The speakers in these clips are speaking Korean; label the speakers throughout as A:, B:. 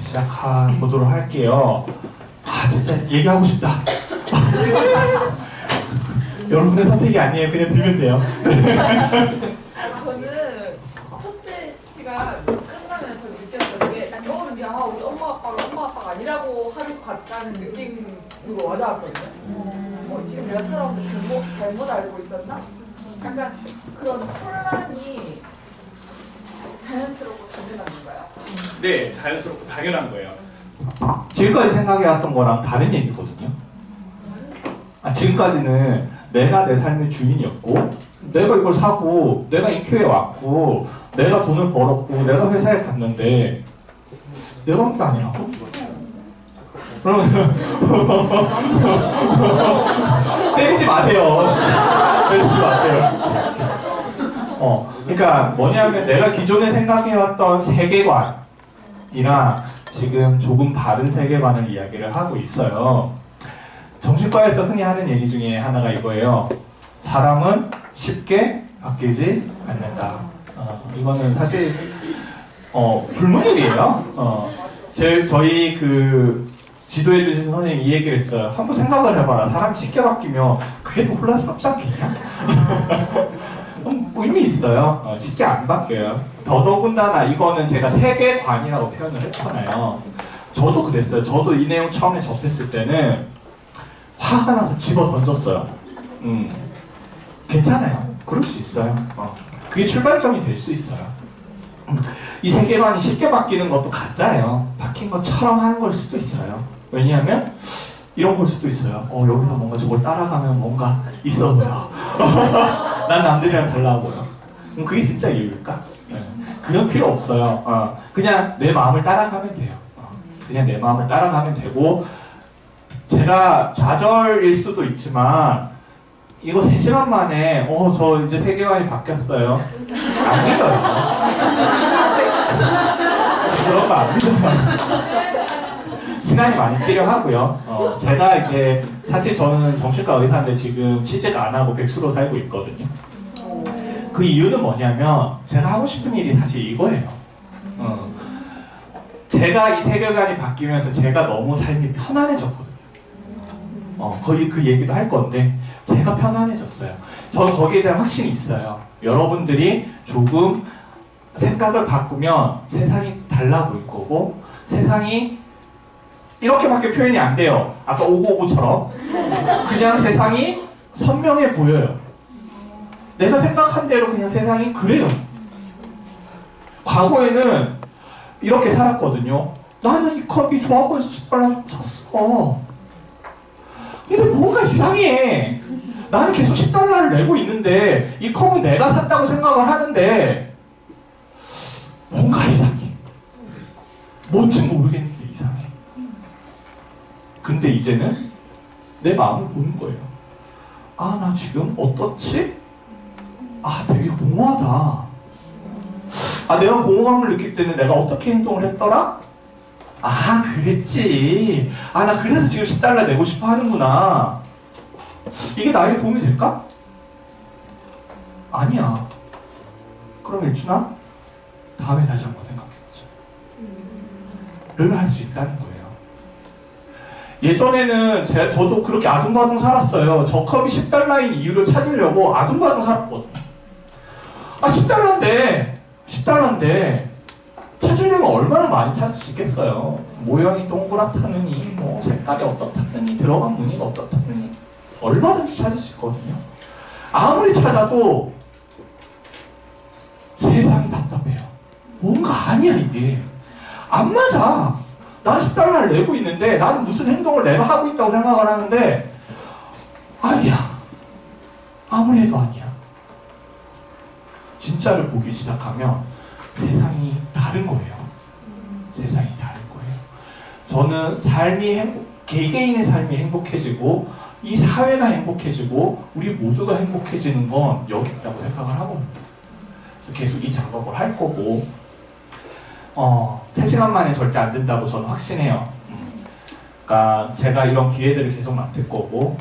A: 시작해보도록 할게요. 진짜 얘기하고 싶다. 여러분의 선택이 아니에요. 그냥 들면 돼요.
B: 저는 첫째 시간 끝나면서 느꼈던 게 저는 그냥 우리 엄마 아빠가 아니라고 하는 것 같다는 느낌으로 와닿았거든요. 지금 내가 살아오면서 잘못 알고 있었나? 약간 그런 혼란이 자연스럽고 당연한 건가요?
A: 네, 자연스럽고 당연한 거예요. 지금까지 생각해왔던 거랑 다른 얘기거든요. 지금까지는 내가 내 삶의 주인이었고, 내가 이걸 사고, 내가 인큐에 왔고, 내가 돈을 벌었고, 내가 회사에 갔는데 내가 한 게 아니라고? 그러면 때리지 마세요. 때리지 마세요. 그러니까 뭐냐면 내가 기존에 생각해왔던 세계관이랑 지금 조금 다른 세계관을 이야기를 하고 있어요. 정신과에서 흔히 하는 얘기 중에 하나가 이거예요. 사람은 쉽게 바뀌지 않는다. 이거는 사실 불문율이에요. 저희 그 지도해 주신 선생님이 이 얘기를 했어요. 한번 생각을 해봐라. 사람이 쉽게 바뀌면 그게 더 혼란스럽지 않겠냐? 의미 있어요. 쉽게 안 바뀌어요. 더더군다나 이거는 제가 세계관이라고 표현을 했잖아요. 저도 그랬어요. 저도 이 내용 처음에 접했을 때는 화가 나서 집어 던졌어요. 괜찮아요. 그럴 수 있어요. 그게 출발점이 될 수 있어요. 이 세계관이 쉽게 바뀌는 것도 가짜예요. 바뀐 것처럼 하는 걸 수도 있어요. 왜냐하면 이런 걸 수도 있어요. 여기서 뭔가 저걸 따라가면 뭔가 있어 보여. 난 남들이랑 달라 보여. 그럼 그게 진짜 이유일까? 그런 필요 없어요. 그냥 내 마음을 따라가면 돼요. 그냥 내 마음을 따라가면 되고, 제가 좌절일 수도 있지만 이거 3시간 만에 저 이제 세계관이 바뀌었어요. 안 믿어요. 그런 거 안 믿어요. 시간이 많이 필요하고요. 제가 이제 사실 저는 정신과 의사인데 지금 취직 안 하고 백수로 살고 있거든요. 그 이유는 뭐냐면 제가 하고 싶은 일이 사실 이거예요. 제가 이 세계관이 바뀌면서 제가 너무 삶이 편안해졌거든요. 거의 그 얘기도 할 건데 제가 편안해졌어요. 저는 거기에 대한 확신이 있어요. 여러분들이 조금 생각을 바꾸면 세상이 달라 보일 거고, 세상이 이렇게밖에 표현이 안 돼요. 아까 오고오고처럼 그냥 세상이 선명해 보여요. 내가 생각한 대로 그냥 세상이 그래요. 과거에는 이렇게 살았거든요. 나는 이 컵이 좋아 보여서 10달러 샀어. 근데 뭐가 이상해. 나는 계속 10달러를 내고 있는데 이 컵은 내가 샀다고 생각을 하는데 뭔가 이상해. 뭔지 모르겠는데 이상해. 근데 이제는 내 마음을 보는 거예요. 나 지금 어떻지? 되게 공허하다. 내가 공허감을 느낄 때는 내가 어떻게 행동을 했더라? 그랬지. 나 그래서 지금 10달러 내고 싶어 하는구나. 이게 나에게 도움이 될까? 아니야. 그럼 일준아, 다음에 다시 한번 생각해보자. 를 할 수 있다는 거예요. 예전에는 저도 그렇게 아둥바둥 살았어요. 저 컵이 10달러인 이유를 찾으려고 아둥바둥 살았거든요. 10달러인데 찾으려면 얼마나 많이 찾을 수 있겠어요. 모양이 동그랗다느니 색깔이 어떻다느니 들어간 무늬가 어떻다느니 얼마든지 찾을 수 있거든요. 아무리 찾아도 세상이 답답해요. 뭔가 아니야. 이게 안 맞아. 난 10달러를 내고 있는데 나는 무슨 행동을 내가 하고 있다고 생각을 하는데 아니야. 아무리 해도 아니야. 진짜를 보기 시작하면 세상이 다른 거예요. 세상이 다른 거예요. 저는 개개인의 삶이 행복해지고 이 사회가 행복해지고 우리 모두가 행복해지는 건 여기 있다고 생각을 하거든요. 그래서 계속 이 작업을 할 거고 3시간 만에 절대 안 된다고 저는 확신해요. 그러니까 제가 이런 기회들을 계속 맡을 거고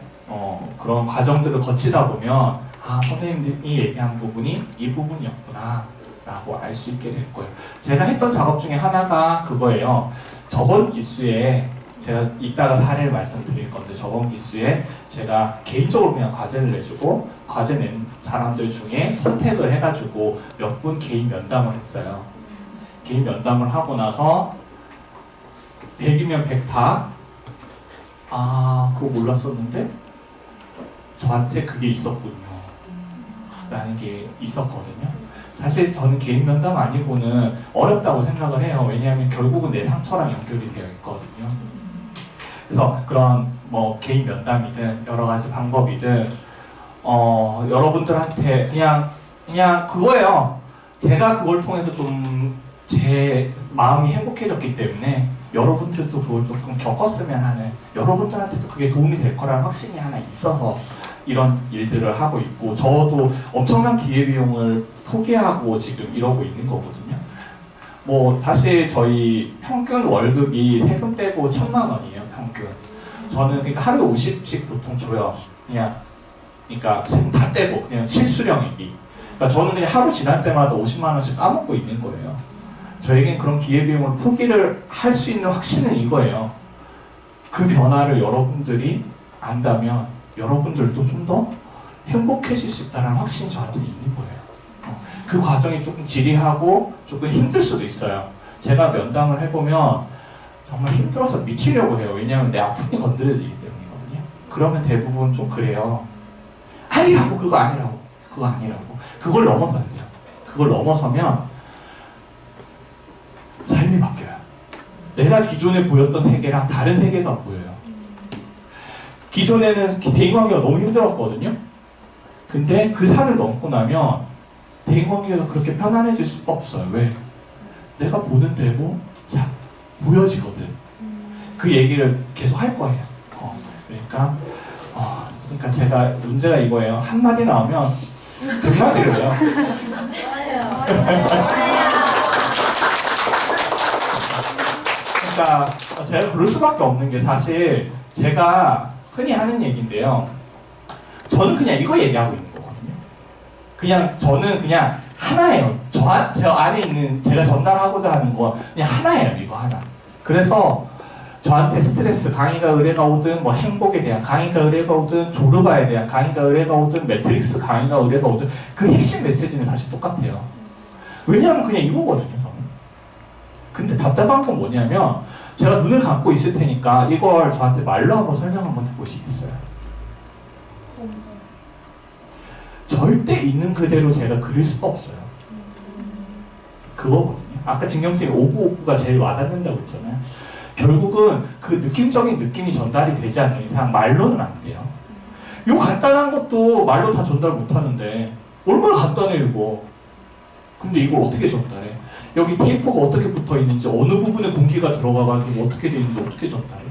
A: 그런 과정들을 거치다 보면 선생님들이 얘기한 부분이 이 부분이었구나 라고 알 수 있게 될 거예요. 제가 했던 작업 중에 하나가 그거예요. 저번 기수에 제가 이따가 사례를 말씀드릴 건데 저번 기수에 제가 개인적으로 그냥 과제를 내주고 과제 낸 사람들 중에 선택을 해가지고 몇 분 개인 면담을 했어요. 개인 면담을 하고 나서 100이면 100다 그거 몰랐었는데 저한테 그게 있었군요 라는 게 있었거든요. 사실 저는 개인 면담 아니고는 어렵다고 생각을 해요. 왜냐하면 결국은 내 상처랑 연결이 되어 있거든요. 그래서 그런 뭐 개인 면담이든 여러 가지 방법이든 여러분들한테 그냥 그거예요. 제가 그걸 통해서 좀 제 마음이 행복해졌기 때문에 여러분들도 그걸 조금 겪었으면 하는, 여러분들한테도 그게 도움이 될 거라는 확신이 하나 있어서 이런 일들을 하고 있고, 저도 엄청난 기회비용을 포기하고 지금 이러고 있는 거거든요. 뭐 사실 저희 평균 월급이 세금 떼고 1,000만 원이에요, 평균. 저는 그러니까 하루에 50씩 보통 줘요. 그러니까 세금 다 떼고 그냥 실수령액이. 그러니까 저는 그냥 하루 지날 때마다 50만 원씩 까먹고 있는 거예요. 저에겐 그런 기회비용을 포기를 할 수 있는 확신은 이거예요. 그 변화를 여러분들이 안다면 여러분들도 좀 더 행복해질 수 있다는 확신이 저한테 있는 거예요. 그 과정이 조금 지리하고 조금 힘들 수도 있어요. 제가 면담을 해보면 정말 힘들어서 미치려고 해요. 왜냐하면 내 아픔이 건드려지기 때문이거든요. 그러면 대부분 좀 그래요. 아니라고, 그거 아니라고, 그거 아니라고. 그걸 넘어서야 돼요. 그걸 넘어서면 삶이 바뀌어요. 내가 기존에 보였던 세계랑 다른 세계가 보여요. 기존에는 대인관계가 너무 힘들었거든요. 근데 그 산을 넘고 나면 대인관계가 그렇게 편안해질 수가 없어요. 왜? 내가 보는 대로 자, 보여지거든. 그 얘기를 계속 할 거예요. 그러니까 제가 문제가 이거예요. 한마디 나오면 100마디를 해요. 그러니까 제가 그럴 수밖에 없는 게 사실 제가 흔히 하는 얘기인데요. 저는 그냥 이거 얘기하고 있는 거거든요. 저는 그냥 하나예요. 저 안에 있는 제가 전달하고자 하는 거 그냥 하나예요. 이거 하나. 그래서 저한테 스트레스 강의가 의뢰가 오든 뭐 행복에 대한 강의가 의뢰가 오든 조르바에 대한 강의가 의뢰가 오든 매트릭스 강의가 의뢰가 오든 그 핵심 메시지는 사실 똑같아요. 왜냐하면 그냥 이거거든요. 저는. 근데 답답한 건 뭐냐면 제가 눈을 감고 있을 테니까 이걸 저한테 말로 한번 설명 한번 해보시겠어요? 절대 있는 그대로 제가 그릴 수가 없어요. 그거거든요. 아까 진경쌤이 5959가 제일 와닿는다고 했잖아요. 결국은 그 느낌적인 느낌이 전달이 되지 않는 이상 말로는 안 돼요. 요 간단한 것도 말로 다 전달 못하는데 얼마나 간단해 이거. 근데 이걸 어떻게 전달해? 여기 테이프가 어떻게 붙어 있는지, 어느 부분에 공기가 들어가가지고 어떻게 되는지 어떻게 전달해?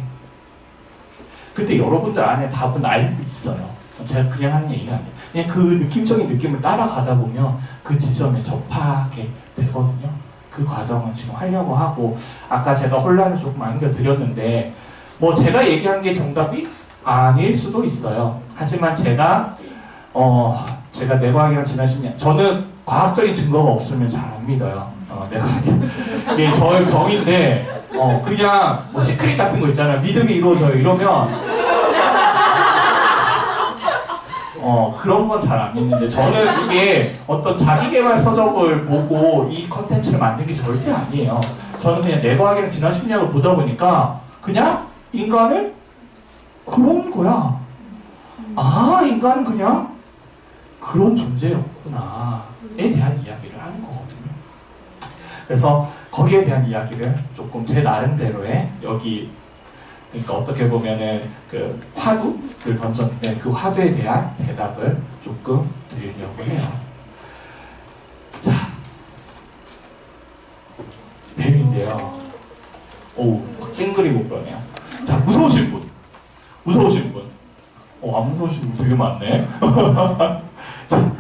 A: 근데 여러분들 안에 답은 알고 있어요. 제가 그냥 하는 얘기가 아니에요. 그냥 그 느낌적인 느낌을 따라가다 보면 그 지점에 접하게 되거든요. 그 과정은 지금 하려고 하고, 아까 제가 혼란을 조금 안겨드렸는데 뭐 제가 얘기한 게 정답이 아닐 수도 있어요. 하지만 제가 내과학이랑 지난 10년, 저는 과학적인 증거가 없으면 잘 안 믿어요. 이게 저의 병인데 그냥 뭐 시크릿 같은 거 있잖아요. 믿음이 이루어져요 이러면 그런 건 잘 안 믿는데, 저는 이게 어떤 자기개발 서적을 보고 이 컨텐츠를 만든 게 절대 아니에요. 저는 그냥 내과학이랑 지난 10년을 보다 보니까 그냥 인간은 그런 거야. 인간은 그냥 그런 존재였구나에 대한 이야기를 하는 거거든요. 그래서 거기에 대한 이야기를 조금 제 나름대로의 여기, 그러니까 어떻게 보면은 그 화두를 던졌는데 그 화두에 대한 대답을 조금 드리려고 해요. 자, 뱀인데요. 막 찡그리고 그러네요. 자, 무서우신 분. 안 무서우신 분 되게 많네. 자,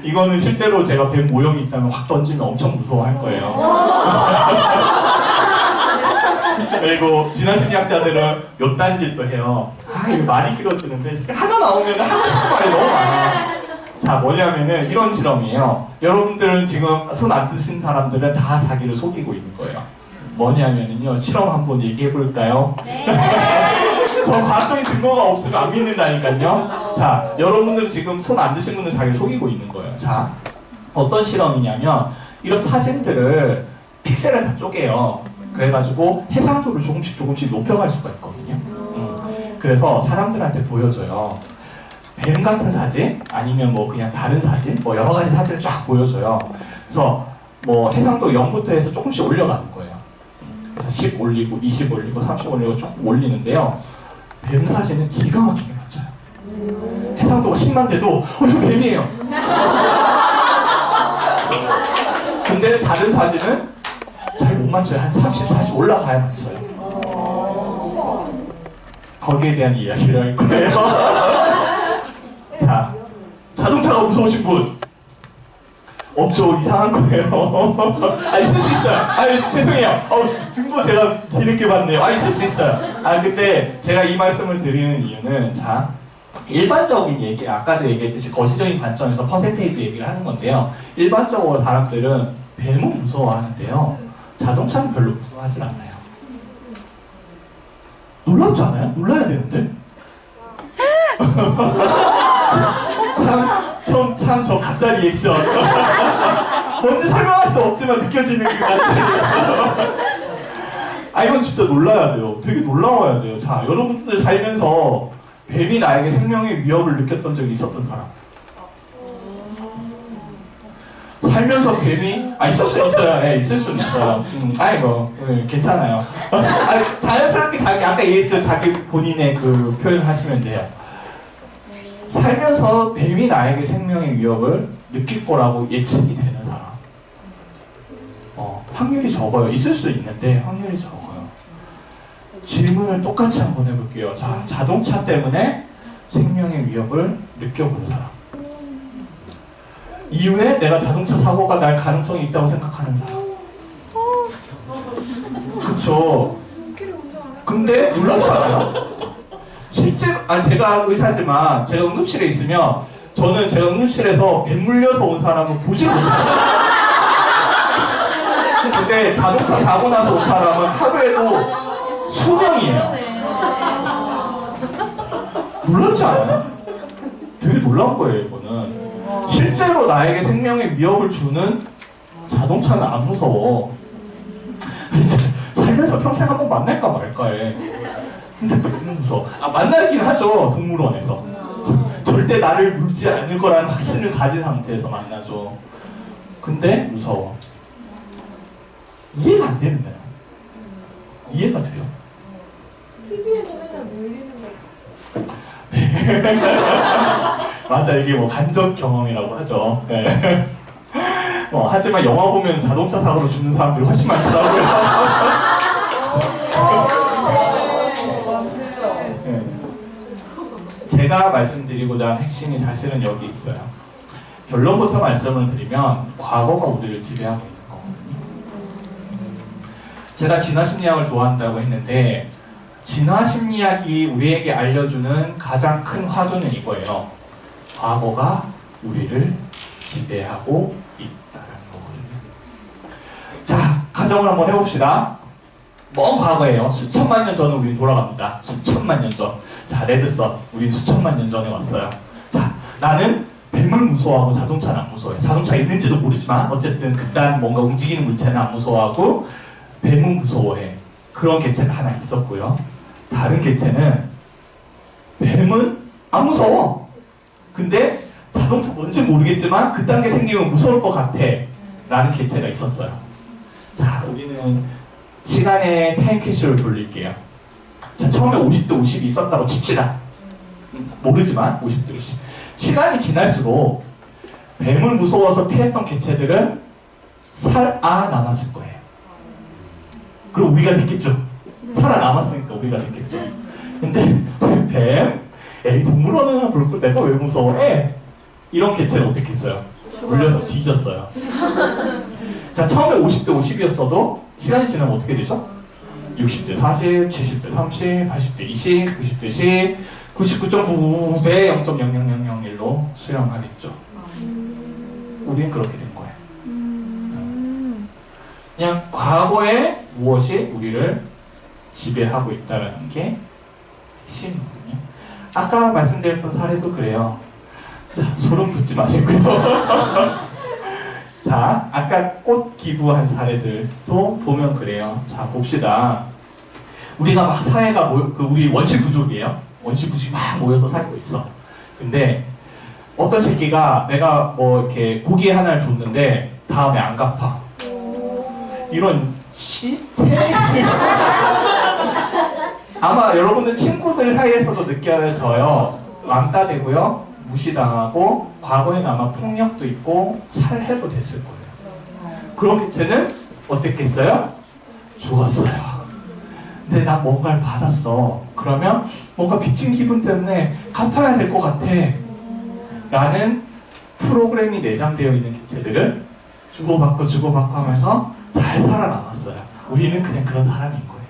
A: 이거는 실제로 제가 뱀 모형이 있다면 확 던지면 엄청 무서워할 거예요. 그리고 지난 심리학자들은 몇 단지도 해요. 이거 말이 길어지는데 하나 나오면 하고 싶은 말이 너무 많아. 자, 뭐냐면은 이런 실험이에요. 여러분들은 지금 손 안 드신 사람들은 다 자기를 속이고 있는 거예요. 뭐냐면요. 실험 한번 얘기해 볼까요?
C: 네.
A: 저 과학적인 증거가 없으면 안 믿는다니까요. 자, 여러분들 지금 손 안 드신 분들 자기 속이고 있는 거예요. 자, 어떤 실험이냐면 이런 사진들을 픽셀을 다 쪼개요. 그래가지고 해상도를 조금씩 높여갈 수가 있거든요. 그래서 사람들한테 보여줘요. 뱀 같은 사진, 아니면 뭐 그냥 다른 사진, 뭐 여러 가지 사진을 쫙 보여줘요. 그래서 뭐 해상도 0부터 해서 조금씩 올려가는 거예요. 10 올리고, 20 올리고, 30 올리고 조금 올리는데요. 뱀 사진은 기가 막히게 맞아요. 해상도가 10만 돼도 이거 뱀이에요. 근데 다른 사진은 잘 못 맞춰요. 한 30, 40 올라가야 맞춰요. 거기에 대한 이야기를 할 거예요. 자, 자동차가 무서우신 분 없죠? 이상한 거예요. 아, 있을 수 있어요. 아, 죄송해요. 증거 제가 뒤늦게 봤네요. 아, 있을 수 있어요. 아, 근데 제가 이 말씀을 드리는 이유는, 자, 일반적인 얘기, 아까도 얘기했듯이 거시적인 관점에서 퍼센테이지 얘기를 하는 건데요. 일반적으로 사람들은 뱀은 무서워하는데요. 자동차는 별로 무서워하지 않아요. 놀랍지 않아요? 놀라야 되는데? 참 저 가짜 리액션. 뭔지 설명할 수 없지만 느껴지는 그 가짜 리액션. 아, 이건 진짜 놀라야 돼요. 되게 놀라워야 돼요. 자, 여러분들 살면서 뱀이 나에게 생명의 위협을 느꼈던 적이 있었던 사람. 살면서 뱀이 있을 수 있어요. 네, 있을 수 있어요. 아이고, 괜찮아요. 자연스럽게 자기 아까 얘기했죠. 자기 본인의 그 표현 하시면 돼요. 살면서 뱀이 나에게 생명의 위협을 느낄 거라고 예측이 되는 사람. 확률이 적어요. 있을 수 있는데 확률이 적어요. 질문을 똑같이 한번 해볼게요. 자, 자동차 때문에 생명의 위협을 느껴보는 사람. 이후에 내가 자동차 사고가 날 가능성이 있다고 생각하는 사람. 그쵸? 근데 놀랍지 않아요? 실제로, 제가 의사지만 제가 응급실에 있으면 저는 제가 응급실에서 뱀 물려서 온 사람은 보지 못해요. 근데 자동차 사고 나서 온 사람은 하루에도 수명이에요. 놀랍지 않아요? 되게 놀라운 거예요, 이거는. 실제로 나에게 생명의 위협을 주는 자동차는 안 무서워. 살면서 평생 한번 만날까 말까해. 근데 뱀은 무서워. 만나긴 하죠, 동물원에서. 절대 나를 물지 않을 거라는 확신을 가진 상태에서 만나죠. 근데 무서워. 이해가 안 되는 거야. 이해가 돼요.
B: TV에서 맨날 물리는 거 봤어.
A: 맞아, 이게 뭐 간접 경험이라고 하죠. 네. 하지만 영화 보면 자동차 사고로 죽는 사람들이 훨씬 많더라고요. 네. 제가 말씀드리고자 하는 핵심이 사실은 여기 있어요. 결론부터 말씀을 드리면 과거가 우리를 지배하고 있는 거거든요. 제가 진화심리학을 좋아한다고 했는데 진화심리학이 우리에게 알려주는 가장 큰 화두는 이거예요. 과거가 우리를 지배하고 있다는 거거든요. 자, 가정을 한번 해봅시다. 먼 과거예요. 수천만 년 전으로 우리 돌아갑니다. 수천만 년 전. 자, 레드썬. 우린 수천만 년 전에 왔어요. 자, 나는 뱀을 무서워하고 자동차는 안 무서워해. 자동차 있는지도 모르지만 어쨌든 그딴 뭔가 움직이는 물체는 안 무서워하고 뱀은 무서워해. 그런 개체가 하나 있었고요. 다른 개체는 뱀은 안 무서워. 근데 자동차 뭔지 모르겠지만 그딴 게 생기면 무서울 것 같아 라는 개체가 있었어요. 자, 우리는 시간의 타임캐시를 돌릴게요. 자, 처음에 50대 50이 있었다고 칩시다. 모르지만 50대 50. 시간이 지날수록 뱀을 무서워서 피했던 개체들은 살아남았을 거예요. 그럼 우리가 됐겠죠. 살아남았으니까 우리가 됐겠죠. 근데 뱀, 에이 동물원이나 볼 걸 내가 왜 무서워해? 이런 개체는 어떻게 했어요? 물려서 뒤졌어요. 자, 처음에 50대 50이었어도 시간이 지나면 어떻게 되죠? 60대 40, 70대 30, 80대 20, 90대 10, 99.99배 0.00001로 수렴하겠죠. 우리는 그렇게 된 거예요. 그냥 과거에 무엇이 우리를 지배하고 있다는 게 핵심이거든요. 아까 말씀드렸던 사례도 그래요. 자, 소름 돋지 마시고요. 자, 아까 꽃 기부한 사례들도 보면 그래요. 자, 봅시다. 우리가 막 사회가 우리 원시 부족이에요. 원시 부족이 막 모여서 살고 있어. 근데 어떤 새끼가 내가 뭐 이렇게 고기 하나를 줬는데 다음에 안 갚아. 이런 시태? 아마 여러분들 친구들 사이에서도 느껴져요. 왕따 되고요. 무시당하고 과거에는 아마 폭력도 있고 살해도 됐을 거예요. 그렇게 쟤는 어땠겠어요? 죽었어요. 근데 나 뭔가를 받았어. 그러면 뭔가 빚진 기분 때문에 갚아야 될 것 같아. 라는 프로그램이 내장되어 있는 개체들은 주고받고 하면서 잘 살아남았어요. 우리는 그냥 그런 사람인 거예요.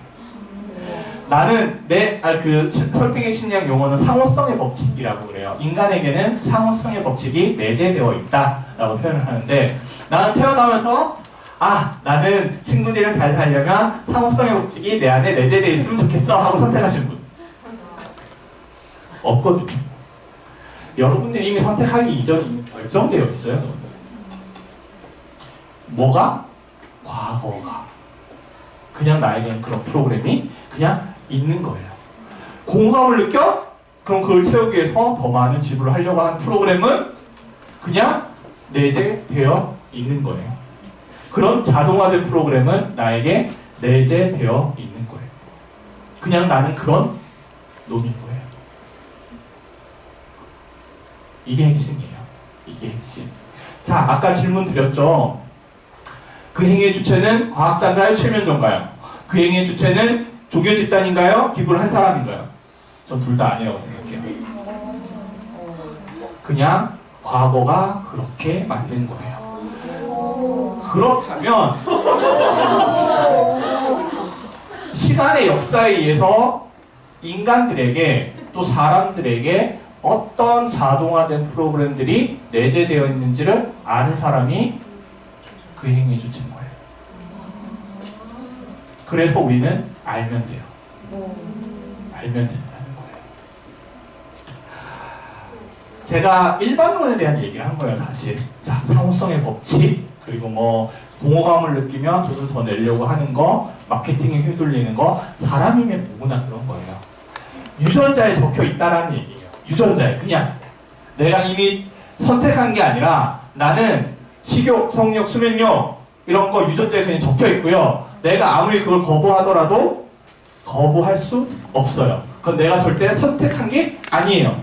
A: 나는 그 설득의 심리학 용어는 상호성의 법칙이라고 그래요. 인간에게는 상호성의 법칙이 내재되어 있다라고 표현을 하는데, 나는 태어나면서 나는 친구들이랑 잘 살려면 상호성의 법칙이 내 안에 내재되어 있으면 좋겠어 하고 선택하신 분 없거든요. 여러분들이 이미 선택하기 이전에 결정되어 있어요. 뭐가? 과거가. 그냥 나에게는 그런 프로그램이 그냥 있는 거예요. 공허감을 느껴? 그럼 그걸 채우기 위해서 더 많은 지불을 하려고 하는 프로그램은 그냥 내재되어 있는 거예요. 그런 자동화된 프로그램은 나에게 내재되어 있는 거예요. 그냥 나는 그런 놈인 거예요. 이게 핵심이에요. 이게 핵심. 자, 아까 질문 드렸죠. 그 행위의 주체는 과학자인가요? 최면전가요? 그 행위의 주체는 종교 집단인가요? 기부를 한 사람인가요? 전 둘 다 아니라고 생각해요. 그냥 과거가 그렇게 만든 거예요. 그렇다면 시간의 역사에 의해서 인간들에게 또 사람들에게 어떤 자동화된 프로그램들이 내재되어 있는지를 아는 사람이 그 행위의 주체인 거예요. 그래서 우리는 알면 돼요. 알면 된다는 거예요. 제가 일반론에 대한 얘기를 한 거예요, 사실. 자, 상호성의 법칙, 그리고 뭐 공허감을 느끼면 돈을 더 내려고 하는 거, 마케팅에 휘둘리는 거, 사람이면 누구나 그런 거예요. 유전자에 적혀 있다라는 얘기예요. 유전자에. 그냥 내가 이미 선택한 게 아니라 나는 식욕, 성욕, 수면욕 이런 거 유전자에 그냥 적혀 있고요. 내가 아무리 그걸 거부하더라도 거부할 수 없어요. 그건 내가 절대 선택한 게 아니에요.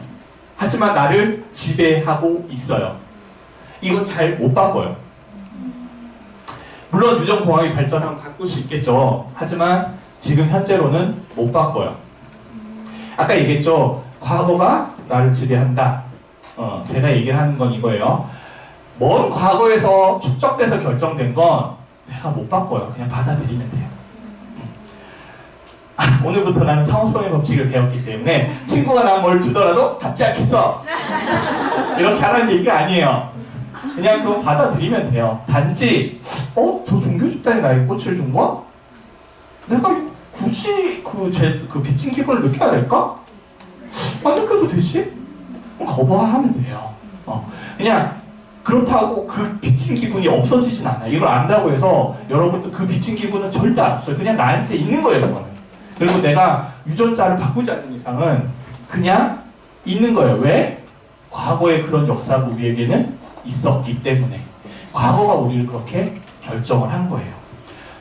A: 하지만 나를 지배하고 있어요. 이건 잘 못 바꿔요. 물론 유전공학이 발전하면 바꿀 수 있겠죠. 하지만 지금 현재로는 못 바꿔요. 아까 얘기했죠. 과거가 나를 지배한다. 제가 얘기를 하는 건 이거예요. 먼 과거에서 축적돼서 결정된 건 내가 못 바꿔요. 그냥 받아들이면 돼요. 오늘부터 나는 상호성의 법칙을 배웠기 때문에 친구가 난 뭘 주더라도 답지 않겠어. 이렇게 하라는 얘기가 아니에요. 그냥 그거 받아들이면 돼요. 단지 저 종교 집단이 나에게 꽃을 준 거야? 내가 굳이 그 빚진 기분을 느껴야 될까? 안 느껴도 되지? 거부하면 돼요. 그냥 그렇다고 그 빚진 기분이 없어지진 않아요. 이걸 안다고 해서 여러분도 그 빚진 기분은 절대 안 없어요. 그냥 나한테 있는 거예요, 그거는. 그리고 내가 유전자를 바꾸지 않는 이상은 그냥 있는 거예요. 왜? 과거에 그런 역사가 우리에게는 있었기 때문에. 과거가 우리를 그렇게 결정을 한 거예요.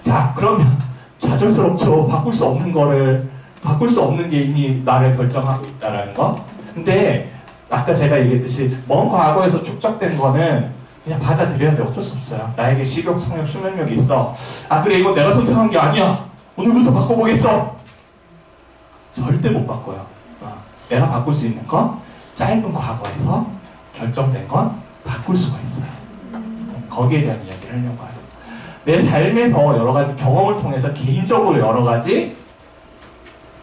A: 자, 그러면 좌절스럽죠. 바꿀 수 없는 게 이미 나를 결정하고 있다는 거. 근데 아까 제가 얘기했듯이 먼 과거에서 축적된 거는 그냥 받아들여야 돼. 어쩔 수 없어요. 나에게 식욕, 성욕, 수면력이 있어. 그래, 이건 내가 선택한 게 아니야. 오늘부터 바꿔보겠어. 절대 못 바꿔요. 내가 바꿀 수 있는 건 짧은 과거에서 결정된 건 바꿀 수가 있어요. 거기에 대한 이야기를 하려고 해요. 내 삶에서 여러 가지 경험을 통해서 개인적으로 여러 가지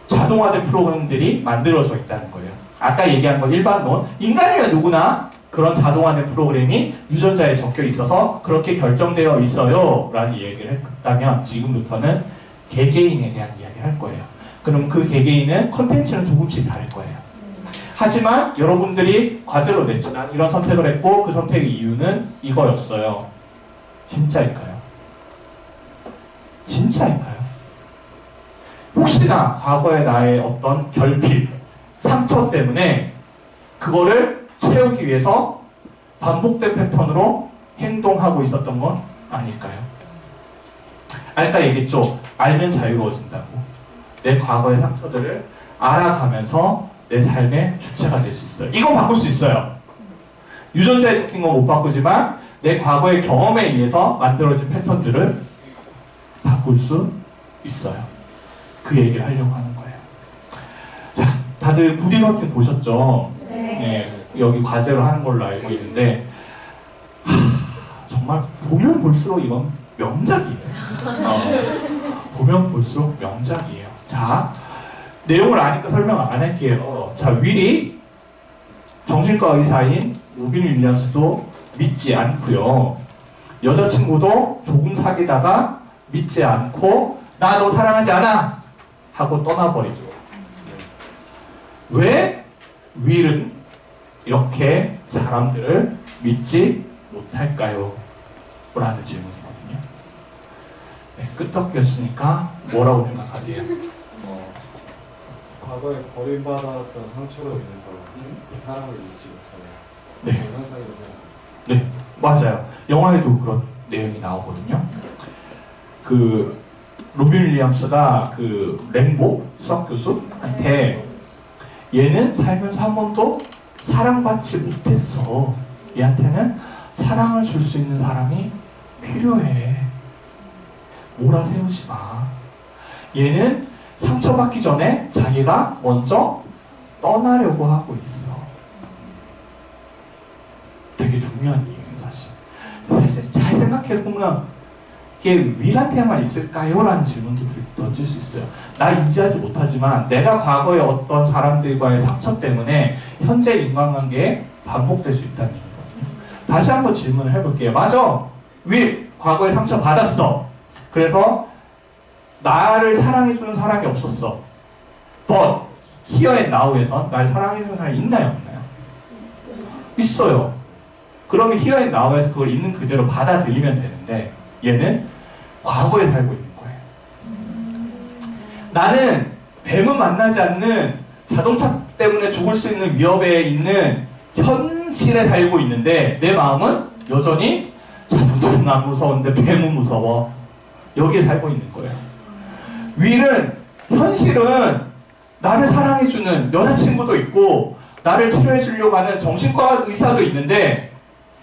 A: 자동화된 프로그램들이 만들어져 있다는 거예요. 아까 얘기한 건 일반론. 인간이면 누구나 그런 자동화된 프로그램이 유전자에 적혀 있어서 그렇게 결정되어 있어요 라는 얘기를 했다면 지금부터는 개개인에 대한 이야기를 할 거예요. 그럼 그 개개인은 컨텐츠는 조금씩 다를 거예요. 하지만 여러분들이 과제로 냈죠. 난 이런 선택을 했고 그 선택의 이유는 이거였어요. 진짜일까요? 진짜일까요? 혹시나 과거의 나의 어떤 결핍, 상처 때문에 그거를 채우기 위해서 반복된 패턴으로 행동하고 있었던 건 아닐까요? 아까 얘기했죠. 알면 자유로워진다고. 내 과거의 상처들을 알아가면서 내 삶의 주체가 될 수 있어요. 이건 바꿀 수 있어요. 유전자에 적힌 건 못 바꾸지만 내 과거의 경험에 의해서 만들어진 패턴들을 바꿀 수 있어요. 그 얘기를 하려고 하는 거예요. 자, 다들 부디러팅 보셨죠? 네. 여기 과제로 하는 걸로 알고 있는데 정말 보면 볼수록 이건 명작이에요. 보면 볼수록 명작이에요. 자, 내용을 아니까 설명 안 할게요. 자, 윌이 정신과 의사인 로빈 윌리엄스도 믿지 않고요. 여자친구도 조금 사귀다가 믿지 않고 나 너 사랑하지 않아! 하고 떠나버리죠. 왜 윌은 이렇게 사람들을 믿지 못할까요? 라는 질문이거든요. 네, 끄떡였으니까 뭐라고 생각하세요?
C: 과거에 버림받았던 상처로 인해서 그 사랑을 잊지 못하는
A: 네.
C: 그런 현상이라고 생각합니다.
A: 네, 맞아요. 영화에도 그런 내용이 나오거든요. 그 로빈 윌리엄스가 그 랭보 수학 교수한테 얘는 살면서 한 번도 사랑받지 못했어. 얘한테는 사랑을 줄 수 있는 사람이 필요해. 몰아세우지 마. 얘는 상처받기 전에 자기가 먼저 떠나려고 하고 있어. 되게 중요한 이유예요, 사실. 사실 잘 생각해보면 이게 윌한테만 있을까요? 라는 질문도 던질 수 있어요. 나 인지하지 못하지만 내가 과거에 어떤 사람들과의 상처 때문에 현재 인간관계에 반복될 수 있다는 얘기거든요. 다시 한번 질문을 해볼게요. 맞아. 윌, 과거에 상처 받았어. 그래서 나를 사랑해주는 사람이 없었어. But here and now에선 날 사랑해주는 사람이 있나요? 없나요? 있어요. 그러면 here and now에서 그걸 있는 그대로 받아들이면 되는데 얘는 과거에 살고 있는 거예요. 나는 뱀은 만나지 않는 자동차 때문에 죽을 수 있는 위협에 있는 현실에 살고 있는데 내 마음은 여전히 자동차는 안 무서운데 뱀은 무서워. 여기에 살고 있는 거예요. 윌은 현실은 나를 사랑해주는 여자친구도 있고 나를 치료해주려고 하는 정신과 의사도 있는데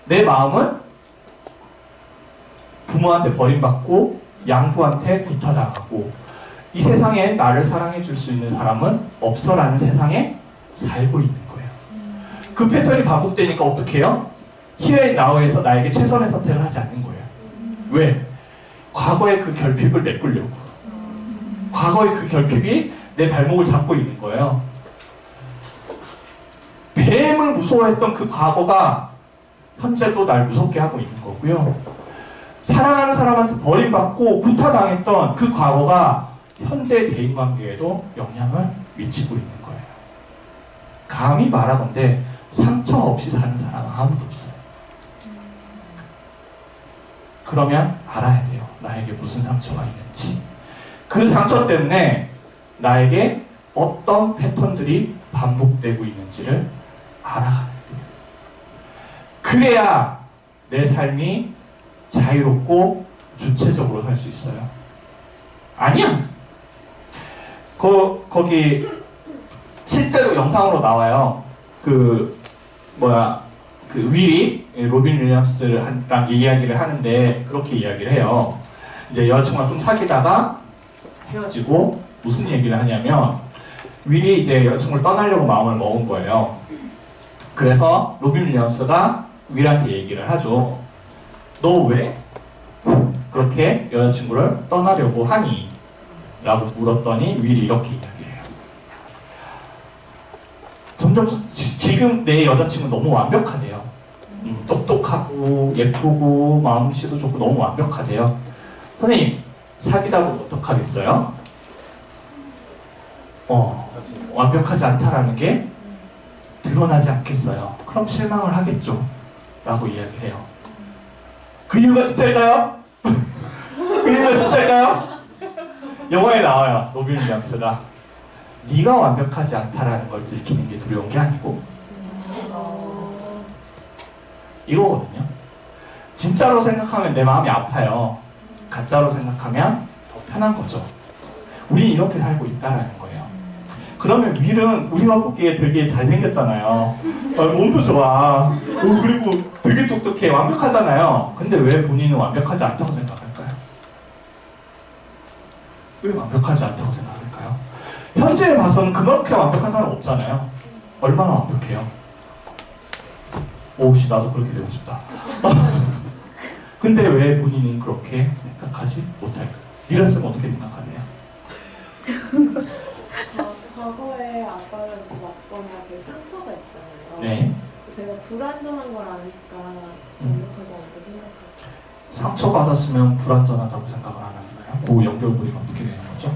A: 내 마음은 부모한테 버림받고 양부한테 구타당하고 이 세상에 나를 사랑해줄 수 있는 사람은 없어라는 세상에 살고 있는 거예요. 그 패턴이 반복되니까 어떻게 해요? Here and Now에서 나에게 최선의 선택을 하지 않는 거예요. 왜? 과거의 그 결핍을 메꾸려고. 과거의 그 결핍이 내 발목을 잡고 있는 거예요. 뱀을 무서워했던 그 과거가 현재도 날 무섭게 하고 있는 거고요. 사랑하는 사람한테 버림받고 구타당했던 그 과거가 현재 대인관계에도 영향을 미치고 있는 거예요. 감히 말하건대 상처 없이 사는 사람은 아무도 없어요. 그러면 알아야 돼요. 나에게 무슨 상처가 있는지. 그 상처 때문에 나에게 어떤 패턴들이 반복되고 있는지를 알아가야 돼요. 그래야 내 삶이 자유롭고 주체적으로 살 수 있어요. 아니야. 거기 실제로 영상으로 나와요. 그 윌이 로빈 윌리엄스랑 이야기를 하는데 그렇게 이야기를 해요. 이제 여자친구랑 좀 사귀다가 헤어지고 무슨 얘기를 하냐면 윌이 이제 여자친구를 떠나려고 마음을 먹은 거예요. 그래서 로빈 윌리엄스가 윌한테 얘기를 하죠. 너 왜 그렇게 여자친구를 떠나려고 하니? 라고 물었더니 윌이 이렇게 이야기를 해요. 점점 지금 내 여자친구는 너무 완벽하대요. 똑똑하고 예쁘고 마음씨도 좋고 너무 완벽하대요. 선생님, 사귀다 보면 어떡하겠어요? 완벽하지 않다라는 게 드러나지 않겠어요. 그럼 실망을 하겠죠. 라고 이야기해요. 그 이유가 진짜일까요? 그 이유가 진짜일까요? 영화에 나와요. 로빈 윌리엄스가 네가 완벽하지 않다라는 걸 들키는 게 두려운 게 아니고 이거거든요. 진짜로 생각하면 내 마음이 아파요. 가짜로 생각하면 더 편한 거죠. 우리 이렇게 살고 있다라는 거예요. 그러면 윌은 우리가 보기에 되게 잘생겼잖아요. 몸도 좋아. 그리고 되게 똑똑해. 완벽하잖아요. 근데 왜 본인은 완벽하지 않다고 생각할까요? 왜 완벽하지 않다고 생각할까요? 현재에 봐서는 그렇게 완벽한 사람 없잖아요. 얼마나 완벽해요? 오씨 나도 그렇게 되고 싶다. 근데 왜 본인은 그렇게 생각하지 못할까요? 이랬으면 어떻게 생각하세요?
D: 과거에 아빠가 맞거나 제 상처가 있잖아요.
A: 네.
D: 제가 불완전한 걸 아니까 완벽하지 않게 생각하죠.
A: 상처받았으면 불완전하다고 생각을 안 하나요? 그 연결고리가 어떻게 되는 거죠?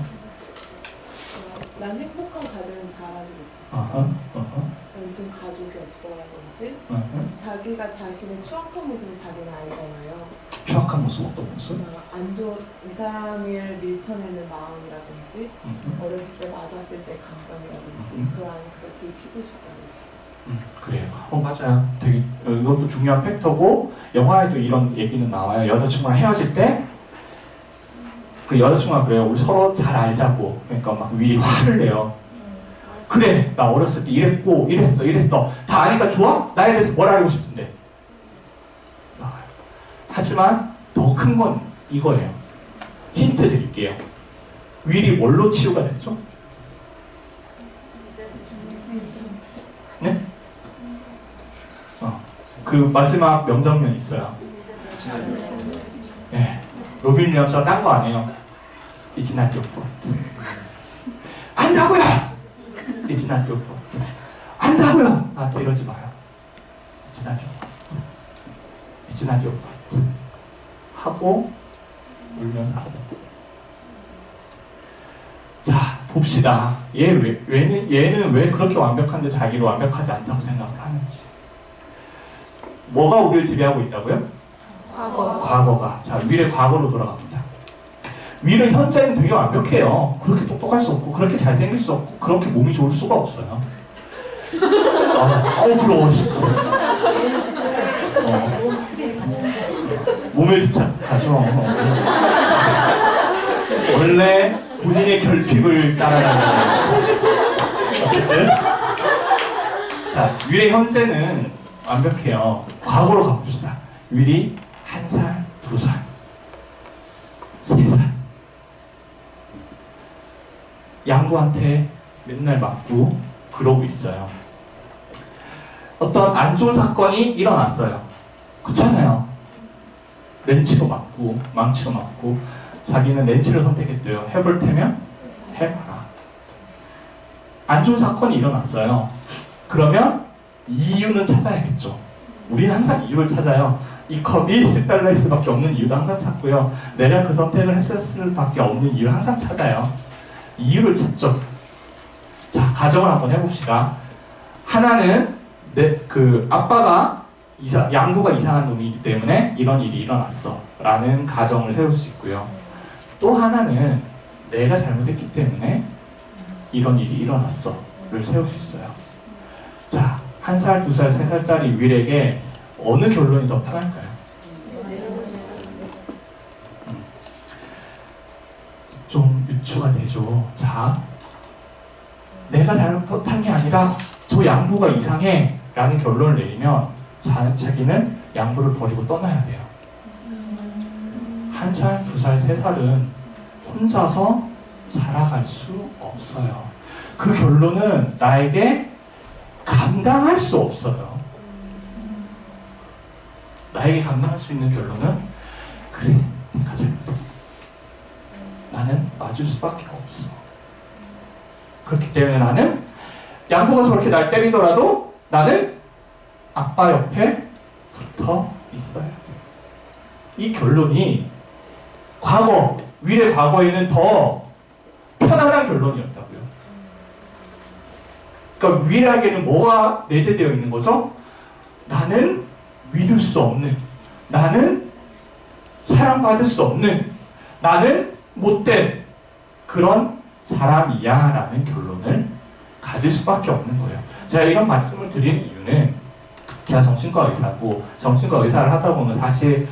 D: 난 행복한 가정은 잘하지 못했어. 난 지금 가족이 없어라든지 자기가 자신의 추악한 모습을 자기는 알잖아요.
A: 추악한 모습 어떤 모습?
D: 안 좋은 이 사람을 밀쳐내는 마음이라든지 어렸을 때 맞았을 때 감정이라든지 그런 걸 들키고 싶지 않아요.
A: 그래요. 맞아요. 되게 이것도 중요한 팩터고 영화에도 이런 얘기는 나와요. 여자친구랑 헤어질 때 그 여자친구가 그래요. 우리 서로 잘 알자고. 그러니까 막 윌이 화를 내요. 그래, 나 어렸을 때 이랬고 이랬어. 다 아니까 좋아? 나에 대해서 뭘 알고 싶은데. 하지만 더 큰 건 이거예요. 힌트 드릴게요. 윌이 뭘로 치유가 됐죠? 네? 그 마지막 명장면 있어요. 네. 로빈 윌리엄스가 딴 거 아니에요. It's not your fault. 안다고요! It's not your fault. 안다고요! 나한테 이러지 마요. It's not your fault. It's not your fault. 하고 울면서 하고. 자, 봅시다. 얘는 왜 그렇게 완벽한데 자기를 완벽하지 않다고 생각을 하는지. 뭐가 우리를 지배하고 있다고요? 과거가. 자, 윌의 과거로 돌아갑니다. 윌은 현재는 되게 완벽해요. 그렇게 똑똑할 수 없고, 그렇게 잘생길 수 없고, 그렇게 몸이 좋을 수가 없어요. 부러워. 몸에 집착하죠. 원래 본인의 결핍을 따라가는 어쨌든 자, 윌의 현재는 완벽해요. 과거로 가봅시다. 윌이 1살, 2살, 3살 양구한테 맨날 맞고 그러고 있어요. 어떤 안 좋은 사건이 일어났어요. 그렇잖아요. 렌치로 맞고 망치로 맞고 자기는 렌치를 선택했대요. 해볼 테면 해봐라. 안 좋은 사건이 일어났어요. 그러면 이유는 찾아야겠죠. 우리는 항상 이유를 찾아요. 이 컵이 10달러일 수밖에 없는 이유도 항상 찾고요. 내가 그 선택을 했을 수밖에 없는 이유를 항상 찾아요. 이유를 찾죠. 자, 가정을 한번 해봅시다. 하나는 아빠가 양구가 이상한 놈이기 때문에 이런 일이 일어났어 라는 가정을 세울 수 있고요. 또 하나는 내가 잘못했기 때문에 이런 일이 일어났어 를 세울 수 있어요. 자, 1살, 2살, 3살짜리 윌에게 어느 결론이 더 편할까요? 좀 유추가 되죠. 자, 내가 잘못한 게 아니라 저 양부가 이상해 라는 결론을 내리면 자기는 양부를 버리고 떠나야 돼요. 1살, 2살, 3살은 혼자서 살아갈 수 없어요. 그 결론은 나에게 감당할 수 없어요. 나에게 감당할 수 있는 결론은 그래, 내가 잘못했어. 나는 맞을 수밖에 없어. 그렇기 때문에 나는 양보가 저렇게 날 때리더라도 나는 아빠 옆에 붙어 있어요. 이 결론이 위례 과거에는 더 편안한 결론이었다고요. 그러니까 위례에게는 뭐가 내재되어 있는 거죠? 나는 믿을 수 없는, 나는 사랑받을 수 없는, 나는 못된 그런 사람이야 라는 결론을 가질 수밖에 없는 거예요. 제가 이런 말씀을 드리는 이유는 제가 정신과 의사고 정신과 의사를 하다 보면 사실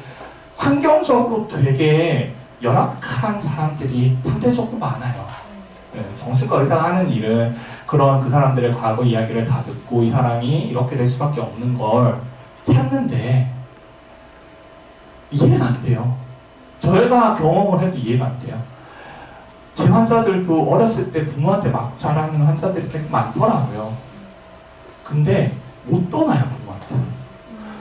A: 환경적으로 되게 열악한 사람들이 상대적으로 많아요. 네, 정신과 의사가 하는 일은 그런 그 사람들의 과거 이야기를 다 듣고 이 사람이 이렇게 될 수밖에 없는 걸 찾는데 이해가 안 돼요. 저희가 경험을 해도 이해가 안 돼요. 제 환자들도 어렸을 때 부모한테 막 자라는 환자들이 되게 많더라고요. 근데 못 떠나요, 부모한테.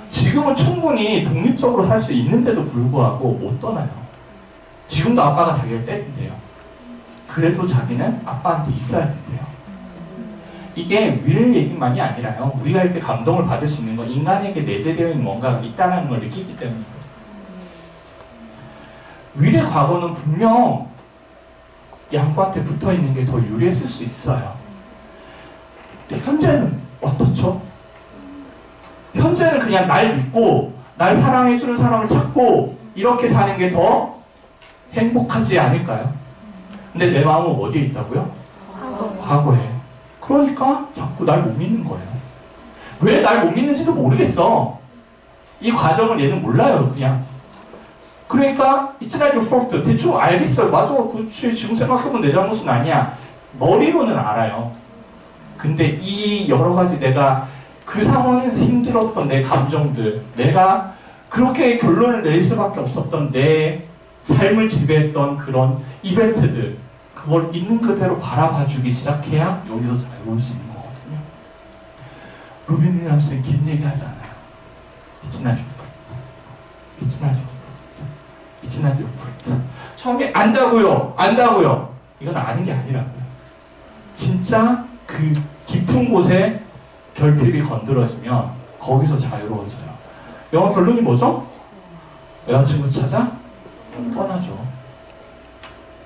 A: 지금은 충분히 독립적으로 살 수 있는데도 불구하고 못 떠나요. 지금도 아빠가 자기를 때린대요. 그래도 자기는 아빠한테 있어야 된대요. 이게 위례 얘기만이 아니라요. 우리가 이렇게 감동을 받을 수 있는 건 인간에게 내재되어 있는 뭔가가 있다는 걸 느끼기 때문이에요. 위례 과거는 분명 양보한테 붙어있는 게 더 유리했을 수 있어요. 근데 현재는 어떻죠? 현재는 그냥 날 믿고 날 사랑해주는 사람을 찾고 이렇게 사는 게 더 행복하지 않을까요? 근데 내 마음은 어디에 있다고요? 과거에. 그러니까 자꾸 날 못 믿는 거예요. 왜 날 못 믿는지도 모르겠어. 이 과정을 얘는 몰라요, 그냥. 그러니까 It's not your fault. 대충 알겠어요. 맞아. 그렇지. 지금 생각해보면 내 잘못은 아니야. 머리로는 알아요. 근데 이 여러 가지 내가 그 상황에서 힘들었던 내 감정들, 내가 그렇게 결론을 내릴 수밖에 없었던 내 삶을 지배했던 그런 이벤트들, 그걸 있는 그대로 바라봐주기 시작해야 여기서 잘 볼 수 있는 거거든요. 로빈 윌리엄스는 긴 얘기 하지 않아요. It's not your fault. It's not your fault. It's not your fault. 처음에 안다고요. 이건 아는 게 아니라고요. 진짜 그 깊은 곳에 결핍이 건드려지면 거기서 자유로워져요. 영화 결론이 뭐죠? 여자친구 찾아 떠나죠.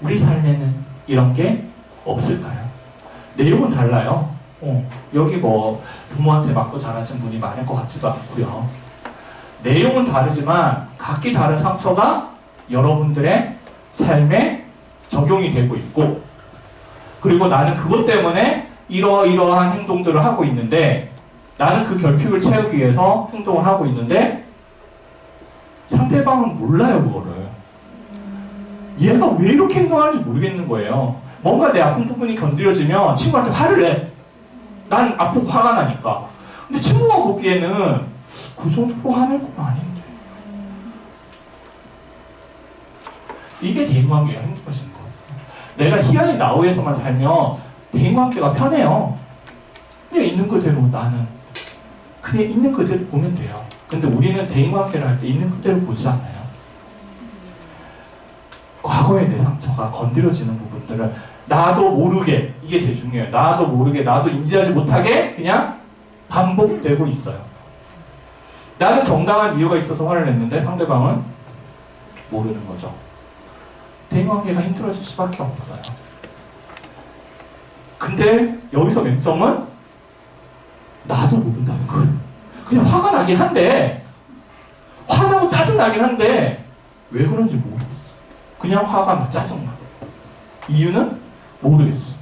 A: 우리 삶에는 이런 게 없을까요? 내용은 달라요. 여기 뭐 부모한테 맞고 자라신 분이 많을 것 같지도 않고요. 내용은 다르지만 각기 다른 상처가 여러분들의 삶에 적용이 되고 있고, 그리고 나는 그것 때문에 이러이러한 행동들을 하고 있는데, 나는 그 결핍을 채우기 위해서 행동을 하고 있는데 상대방은 몰라요, 그거를. 얘가 왜 이렇게 행동하는지 모르겠는 거예요. 뭔가 내 아픈 부분이 건드려지면 친구한테 화를 내. 난 아프고 화가 나니까. 근데 친구가 보기에는 그 정도로 화낼 건 아닌데. 이게 대인관계가 행복하신 거예요. 내가 희한히 나우에서만 살면 대인관계가 편해요. 그냥 있는 그대로 나는 그냥 있는 그대로 보면 돼요. 근데 우리는 대인관계를 할 때 있는 그대로 보지 않아요. 과거의 내 상처가 건드려지는 부분들을 나도 모르게, 이게 제일 중요해요. 나도 모르게, 나도 인지하지 못하게 그냥 반복되고 있어요. 나는 정당한 이유가 있어서 화를 냈는데 상대방은 모르는 거죠. 대인관계가 힘들어질 수밖에 없어요. 근데 여기서 맹점은 나도 모른다는 거예요. 그냥 화가 나긴 한데, 화나고 짜증나긴 한데 왜 그런지 모르겠어. 그냥 화가 나, 짜증나. 이유는 모르겠어.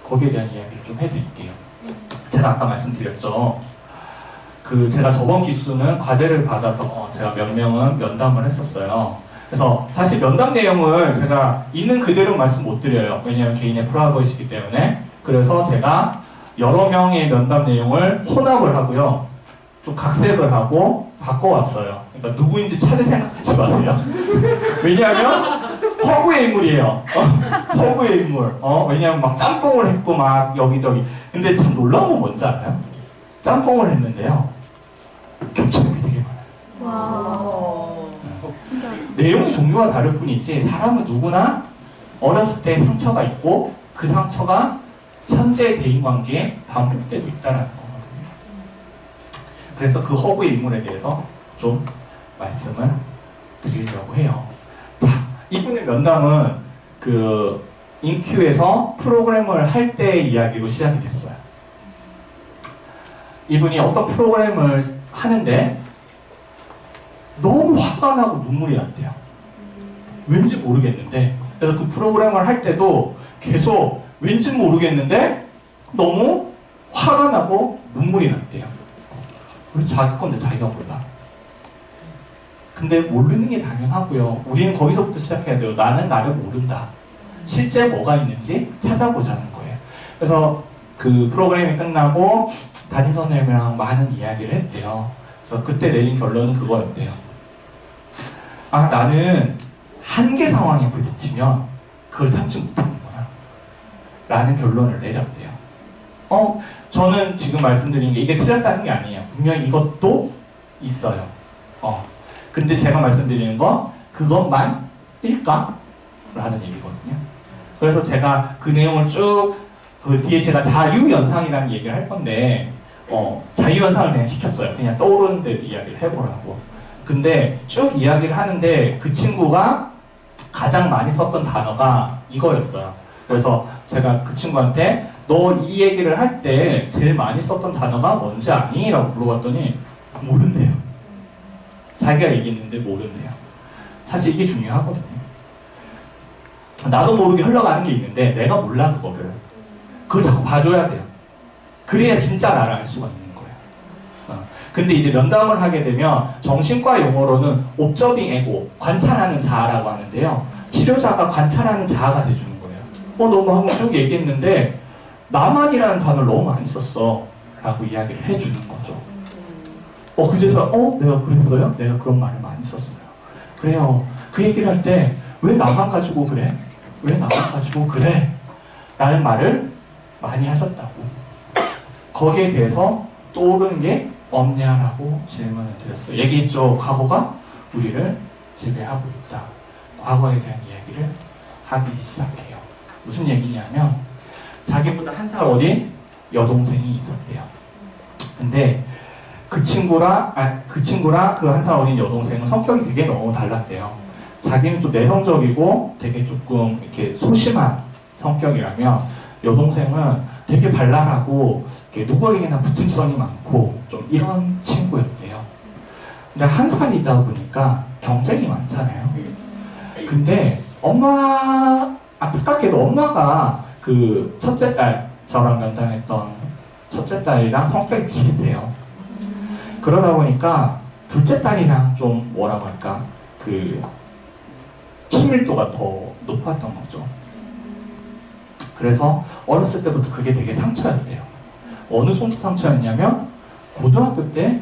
A: 거기에 대한 이야기를 좀 해드릴게요. 제가 아까 말씀드렸죠. 제가 저번 기수는 과제를 받아서 제가 몇 명은 면담을 했었어요. 그래서 사실 면담 내용을 제가 있는 그대로 말씀 못 드려요. 왜냐하면 개인의 프라이버시이기 때문에. 그래서 제가 여러 명의 면담 내용을 혼합을 하고요. 좀 각색을 하고 바꿔왔어요. 그러니까 누구인지 찾을 생각하지 마세요. 왜냐하면 허구의 인물이에요. 허구의 인물. 왜냐하면 막 짬뽕을 했고 막 여기저기. 근데 참 놀라운 건 뭔지 알아요? 짬뽕을 했는데요. 겹치는 게 되게 많아요. 내용의 종류가 다를 뿐이지 사람은 누구나 어렸을 때 상처가 있고 그 상처가 현재 대인관계에 반복되고 있다는 거거든요. 그래서 그 허구의 인물에 대해서 좀 말씀을 드리려고 해요. 자, 이분의 면담은 그 인큐에서 프로그램을 할 때의 이야기로 시작이 됐어요. 이분이 어떤 프로그램을 하는데 너무 화가 나고 눈물이 났대요. 왠지 모르겠는데. 그래서 그 프로그램을 할 때도 계속 왠지 모르겠는데 너무 화가 나고 눈물이 났대요. 우리 자기 건데 자기가 몰라. 근데 모르는 게 당연하고요. 우리는 거기서부터 시작해야 돼요. 나는 나를 모른다. 실제 뭐가 있는지 찾아보자는 거예요. 그래서 그 프로그램이 끝나고 담임 선생님이랑 많은 이야기를 했대요. 그래서 그때 내린 결론은 그거였대요. 아, 나는 한계 상황에 부딪히면 그걸 참지 못하는구나 라는 결론을 내렸대요. 저는 지금 말씀드린 게 이게 틀렸다는 게 아니에요. 분명히 이것도 있어요. 근데 제가 말씀드리는 건 그것만일까? 라는 얘기거든요. 그래서 제가 그 내용을 쭉 그 뒤에 제가 자유연상이라는 얘기를 할 건데 자유연상을 그냥 시켰어요. 그냥 떠오르는 대로 이야기를 해보라고. 근데 쭉 이야기를 하는데 그 친구가 가장 많이 썼던 단어가 이거였어요. 그래서 제가 그 친구한테 너 이 얘기를 할 때 제일 많이 썼던 단어가 뭔지 아니? 라고 물어봤더니 모른대요. 자기가 얘기했는데 모른대요. 사실 이게 중요하거든요. 나도 모르게 흘러가는 게 있는데 내가 몰라 그거를. 그걸 자꾸 봐줘야 돼요. 그래야 진짜 나를 알 수가 있는 거예요. 근데 이제 면담을 하게 되면 정신과 용어로는 옵저빙 에고, 관찰하는 자아라고 하는데요. 치료자가 관찰하는 자아가 돼주는 거예요. 너 방금 쭉 얘기했는데 나만이라는 단어를 너무 많이 썼어 라고 이야기를 해주는 거죠. 그래서 내가 그랬어요? 내가 그런 말을 많이 썼어요. 그래요. 그 얘기를 할 때 왜 나만 가지고 그래? 왜 나만 가지고 그래? 라는 말을 많이 하셨다고. 거기에 대해서 떠오르는 게 없냐라고 질문을 드렸어요. 얘기했죠. 과거가 우리를 지배하고 있다. 과거에 대한 이야기를 하기 시작해요. 무슨 얘기냐면 자기보다 한 살 어린 여동생이 있었대요. 근데 그 친구랑 그 한 살 어린 여동생은 성격이 되게 너무 달랐대요. 자기는 좀 내성적이고 되게 조금 이렇게 소심한 성격이라면 여동생은 되게 발랄하고 누구에게나 붙임성이 많고 좀 이런 친구였대요. 근데 한 살이다 보니까 경쟁이 많잖아요. 근데 안타깝게도 엄마가 그 첫째 딸, 저랑 면담했던 첫째 딸이랑 성격이 비슷해요. 그러다 보니까 둘째 딸이랑 좀 뭐라고 할까, 그 친밀도가 더 높았던 거죠. 그래서 어렸을 때부터 그게 되게 상처였대요. 어느 정도 상처였냐면 고등학교 때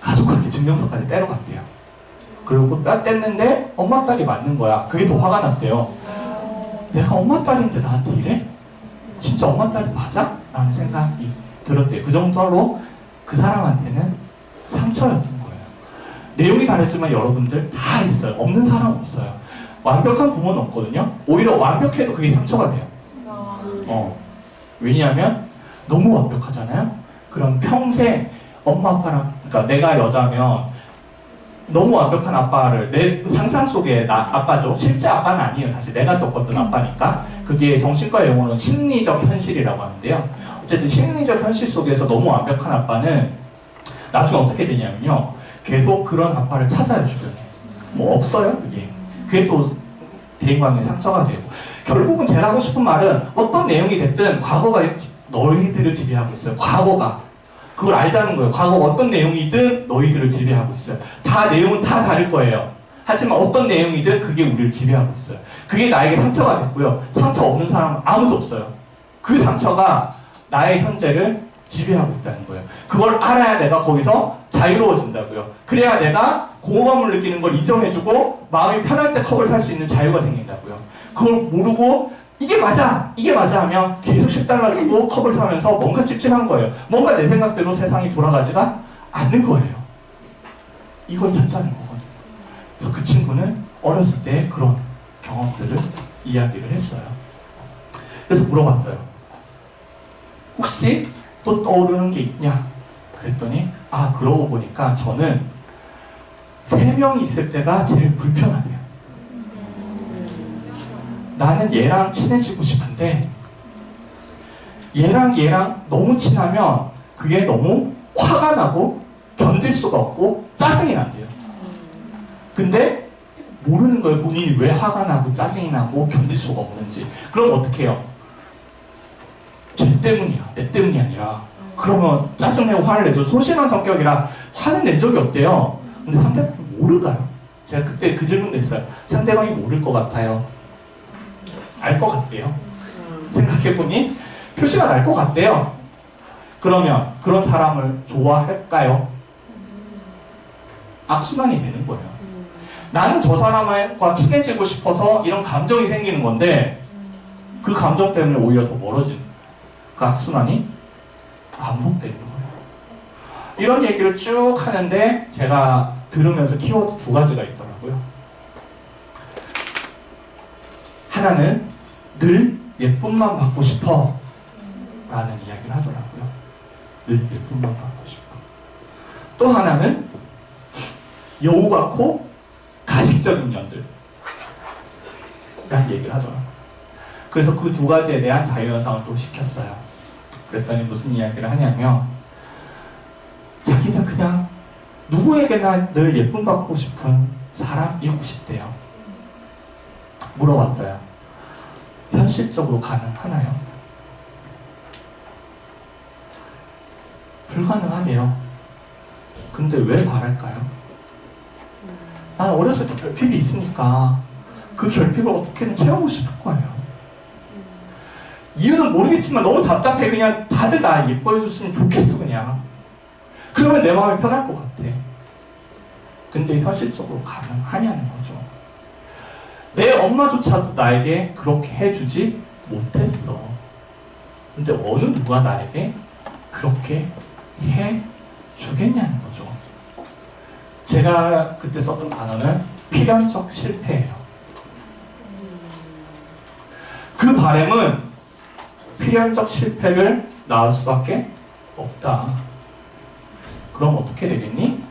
A: 가족관계 증명서까지 떼러 갔대요. 그리고 딱 뗐는데 엄마 딸이 맞는 거야. 그게 더 화가 났대요. 내가 엄마 딸인데 나한테 이래? 진짜 엄마 딸이 맞아? 라는 생각이 들었대요. 그 정도로 그 사람한테는 상처였던 거예요. 내용이 다르지만 여러분들 다 있어요. 없는 사람 없어요. 완벽한 부모는 없거든요. 오히려 완벽해도 그게 상처가 돼요. 왜냐하면 너무 완벽하잖아요. 그럼 평생 엄마 아빠랑, 그러니까 내가 여자면 너무 완벽한 아빠를 내 상상 속에 아빠죠. 실제 아빠는 아니에요. 사실 내가 겪었던 아빠니까. 그게 정신과 용어로는 심리적 현실이라고 하는데요. 어쨌든 심리적 현실 속에서 너무 완벽한 아빠는 나중에 어떻게 되냐면요. 계속 그런 아빠를 찾아요, 주변에. 뭐 없어요, 그게. 그게 또 대인관계에 상처가 되고. 결국은 제가 하고 싶은 말은 어떤 내용이 됐든 과거가 너희들을 지배하고 있어요. 과거가. 그걸 알자는 거예요. 과거 어떤 내용이든 너희들을 지배하고 있어요. 내용은 다 다를 거예요. 하지만 어떤 내용이든 그게 우리를 지배하고 있어요. 그게 나에게 상처가 됐고요. 상처 없는 사람은 아무도 없어요. 그 상처가 나의 현재를 지배하고 있다는 거예요. 그걸 알아야 내가 거기서 자유로워진다고요. 그래야 내가 공허감을 느끼는 걸 인정해주고 마음이 편할 때 컵을 살 수 있는 자유가 생긴다고요. 그걸 모르고 이게 맞아 하면 계속 10달러 주고 컵을 사면서 뭔가 찝찝한 거예요. 뭔가 내 생각대로 세상이 돌아가지가 않는 거예요. 이걸 찾자는 거거든요. 그래서 그 친구는 어렸을 때 그런 경험들을 이야기를 했어요. 그래서 물어봤어요. 혹시 또 떠오르는 게 있냐? 그랬더니 그러고 보니까 저는 3명이 있을 때가 제일 불편하대요. 나는 얘랑 친해지고 싶은데 얘랑 너무 친하면 그게 너무 화가 나고 견딜 수가 없고 짜증이 난대요. 근데 모르는 거예요. 본인이 왜 화가 나고 짜증이 나고 견딜 수가 없는지. 그럼 어떻게 해요? 쟤 때문이야, 내 때문이 아니라. 그러면 짜증내고 화를 내죠. 소심한 성격이라 화는 낸 적이 없대요. 근데 상대방이 모를까요? 제가 그때 그 질문도 했어요. 상대방이 모를 것 같아요. 알 것 같대요. 생각해보니 표시가 날 것 같대요. 그러면 그런 사람을 좋아할까요? 악순환이 되는 거예요. 나는 저 사람과 친해지고 싶어서 이런 감정이 생기는 건데 그 감정 때문에 오히려 더 멀어지는 거예요. 그 악순환이 반복되는 거예요. 이런 얘기를 쭉 하는데 제가 들으면서 키워드 2가지가 있더라고요. 하나는 늘 예쁨만 받고 싶어 라는 이야기를 하더라고요. 늘 예쁨만 받고 싶어. 또 하나는 여우 같고 가식적인 년들 라는 얘기를 하더라고요. 그래서 그 2가지에 대한 자유연상을 또 시켰어요. 그랬더니 무슨 이야기를 하냐면 자기는 그냥 누구에게나 늘 예쁨 받고 싶은 사람이고 싶대요. 물어봤어요. 현실적으로 가능하나요? 불가능하네요. 근데 왜 바랄까요? 난 어렸을 때 결핍이 있으니까 그 결핍을 어떻게든 채우고 싶을 거예요. 이유는 모르겠지만 너무 답답해. 그냥 다들 나 예뻐해줬으면 좋겠어 그냥. 그러면 내 마음이 편할 것 같아. 근데 현실적으로 가능하냐는 거죠. 내 엄마조차도 나에게 그렇게 해주지 못했어. 근데 어느 누가 나에게 그렇게 해주겠냐는 거죠. 제가 그때 썼던 단어는 필연적 실패예요. 그 바램은 필연적 실패를 낳을 수밖에 없다. 그럼 어떻게 되겠니?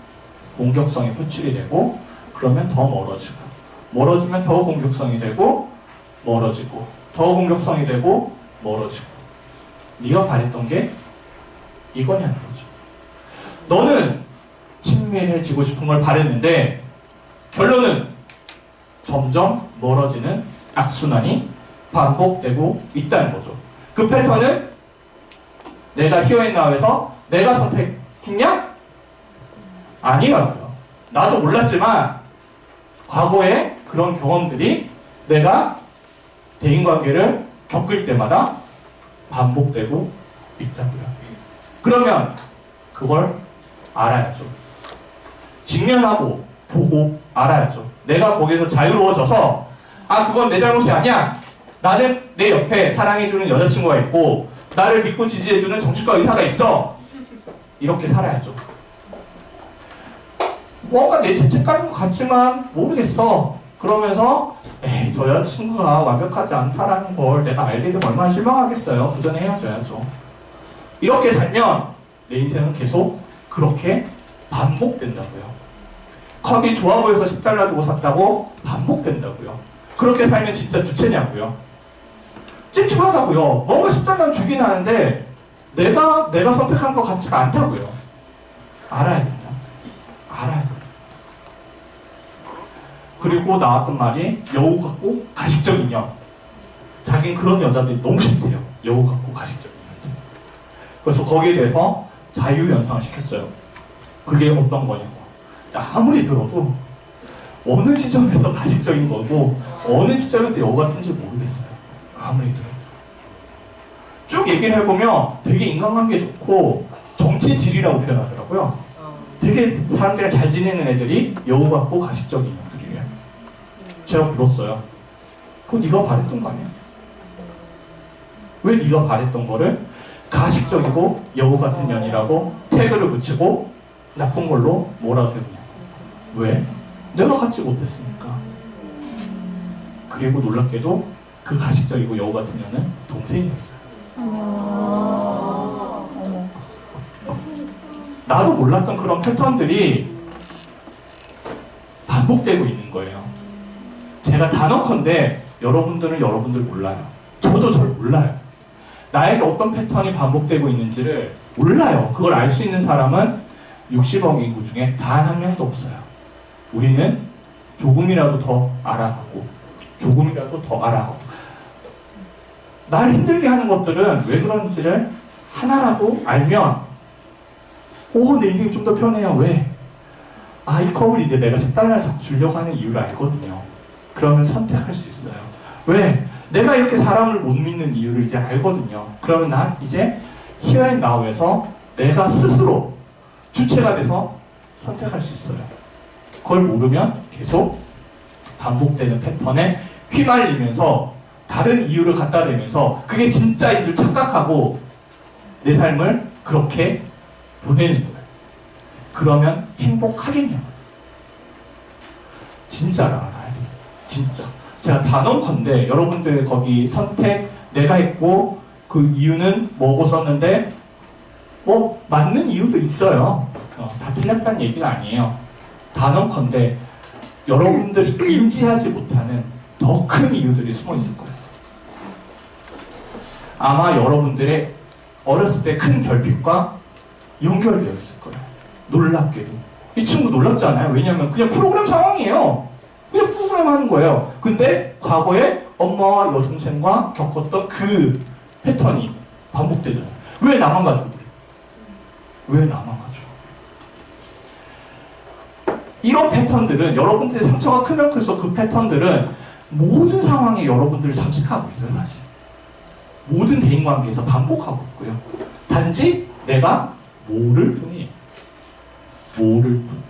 A: 공격성이 표출이 되고 그러면 더 멀어지고 멀어지면 더 공격성이 되고 멀어지고 더 공격성이 되고 멀어지고 네가 바랬던 게 이거냐는 거죠. 너는 친밀해지고 싶은 걸 바랬는데 결론은 점점 멀어지는 악순환이 반복되고 있다는 거죠. 그 패턴은 내가 히어앤나우에서 내가 선택했냐? 아니라고요. 나도 몰랐지만 과거에 그런 경험들이 내가 대인관계를 겪을 때마다 반복되고 있다고요. 그러면 그걸 알아야죠. 직면하고 보고 알아야죠. 내가 거기서 자유로워져서 그건 내 잘못이 아니야. 나는 내 옆에 사랑해주는 여자친구가 있고 나를 믿고 지지해주는 정신과 의사가 있어. 이렇게 살아야죠. 뭔가 내 죄책감인 것 같지만 모르겠어. 그러면서 저 여자친구가 완벽하지 않다라는 걸 내가 알게 되면 얼마나 실망하겠어요. 그 전에 헤어져야죠. 이렇게 살면 내 인생은 계속 그렇게 반복된다고요. 컵이 좋아 보여서 $10 주고 샀다고 반복된다고요. 그렇게 살면 진짜 주체냐고요. 찝찝하다고요. 뭔가 $10는 주긴 하는데 내가 선택한 것 같지가 않다고요. 알아야 된다. 알아야 된다. 그리고 나왔던 말이 여우 같고 가식적인 년. 자긴 그런 여자들이 너무 싫대요. 여우 같고 가식적인 년. 그래서 거기에 대해서 자유연상을 시켰어요. 그게 어떤 거냐고. 아무리 들어도 어느 지점에서 가식적인 거고 어느 지점에서 여우 같은지 모르겠어요. 아무리 들어도. 쭉 얘기를 해보면 되게 인간관계 좋고 정치질이라고 표현하더라고요. 되게 사람들이랑 잘 지내는 애들이 여우 같고 가식적인 년들이래요. 제가 불렀어요. 그거 네가 바랬던 거 아니야? 왜 네가 바랬던 거를 가식적이고 여우 같은 년이라고 태그를 붙이고 나쁜 걸로 몰아세우냐? 왜? 내가 갖지 못했으니까. 그리고 놀랍게도 그 가식적이고 여우 같은 년은 동생이었어요. 나도 몰랐던 그런 패턴들이 반복되고 있는 거예요. 제가 단언컨대 여러분들은 여러분들 몰라요. 저도 절 몰라요. 나에게 어떤 패턴이 반복되고 있는지를 몰라요. 그걸 알 수 있는 사람은 60억 인구 중에 단 한 명도 없어요. 우리는 조금이라도 더 알아가고 조금이라도 더 알아가고 날 힘들게 하는 것들은 왜 그런지를 하나라도 알면 내 인생이 좀 더 편해요. 왜? 이 컵을 이제 내가 색달라 주려고 하는 이유를 알거든요. 그러면 선택할 수 있어요. 왜? 내가 이렇게 사람을 못 믿는 이유를 이제 알거든요. 그러면 난 이제 Here and Now에서 내가 스스로 주체가 돼서 선택할 수 있어요. 그걸 모르면 계속 반복되는 패턴에 휘말리면서 다른 이유를 갖다 대면서 그게 진짜인 줄 착각하고 내 삶을 그렇게 보내는 거예요. 그러면 행복하겠냐고요. 진짜를 알아야 돼요. 진짜. 제가 단언컨대 여러분들 거기 선택 내가 했고 그 이유는 뭐고 썼는데 맞는 이유도 있어요. 다 틀렸다는 얘기가 아니에요. 단언컨대 여러분들이 인지하지 못하는 더 큰 이유들이 숨어 있을 거예요. 아마 여러분들의 어렸을 때 큰 결핍과 연결되어 있을 거예요. 놀랍게도. 이 친구 놀랍지 않아요? 왜냐하면 그냥 프로그램 상황이에요. 그냥 프로그램 하는 거예요. 근데 과거에 엄마와 여동생과 겪었던 그 패턴이 반복되잖아요. 왜 나만 가지고 그래? 왜 나만 가지고? 이런 패턴들은 여러분들의 상처가 크면 클수록 그 패턴들은 모든 상황에 여러분들을 잠식하고 있어요. 사실. 모든 대인관계에서 반복하고 있고요. 단지 내가 모를 뿐이에요. 모를 뿐.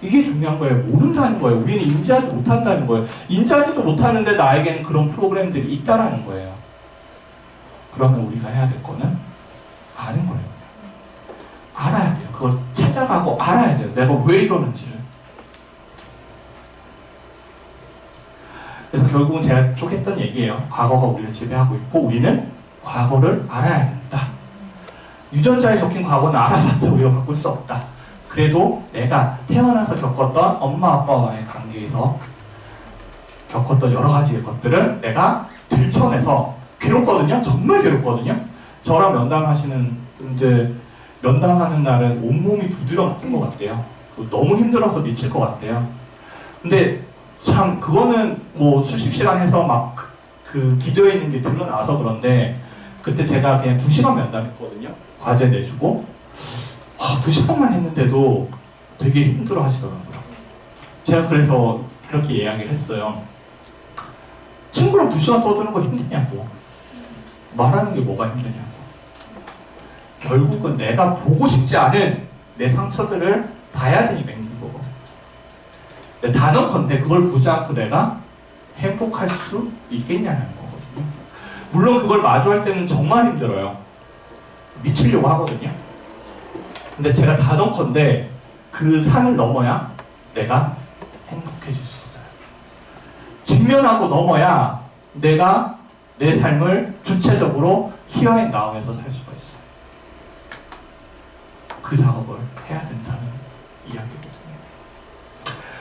A: 이게 중요한 거예요. 모른다는 거예요. 우리는 인지하지 못한다는 거예요. 인지하지도 못하는데 나에게는 그런 프로그램들이 있다라는 거예요. 그러면 우리가 해야 될 거는 아는 거예요. 알아야 돼요. 그걸 찾아가고 알아야 돼요. 내가 왜 이러는지를. 그래서 결국은 제가 쭉 했던 얘기예요. 과거가 우리를 지배하고 있고 우리는 과거를 알아야 된다. 유전자에 적힌 과거는 알아봤자 우리가 바꿀 수 없다. 그래도 내가 태어나서 겪었던 엄마 아빠와의 관계에서 겪었던 여러 가지 것들은 내가 들춰내서 괴롭거든요. 정말 괴롭거든요. 저랑 면담하시는 분들 면담하는 날은 온몸이 두드려 맞은 것 같아요. 너무 힘들어서 미칠 것 같아요. 근데 참 그거는 뭐 수십 시간 해서 막 그 기저에 있는 게 드러나서 그런데 그때 제가 그냥 2시간 면담했거든요. 과제 내주고 2시간만 했는데도 되게 힘들어 하시더라고요. 제가 그래서 그렇게 이야기를 했어요. 친구랑 2시간 떠드는 거 힘드냐고. 말하는 게 뭐가 힘드냐고. 결국은 내가 보고 싶지 않은 내 상처들을 봐야 되니까 힘든 거거든요. 단언컨대 그걸 보지 않고 내가 행복할 수 있겠냐는 거거든요. 물론 그걸 마주할 때는 정말 힘들어요. 미치려고 하거든요. 근데 제가 단언컨대 그 산을 넘어야 내가 행복해질 수 있어요. 직면하고 넘어야 내가 내 삶을 주체적으로 Here and Now에서 살 수가 있어요. 그 작업을 해야 된다는 이야기거든요.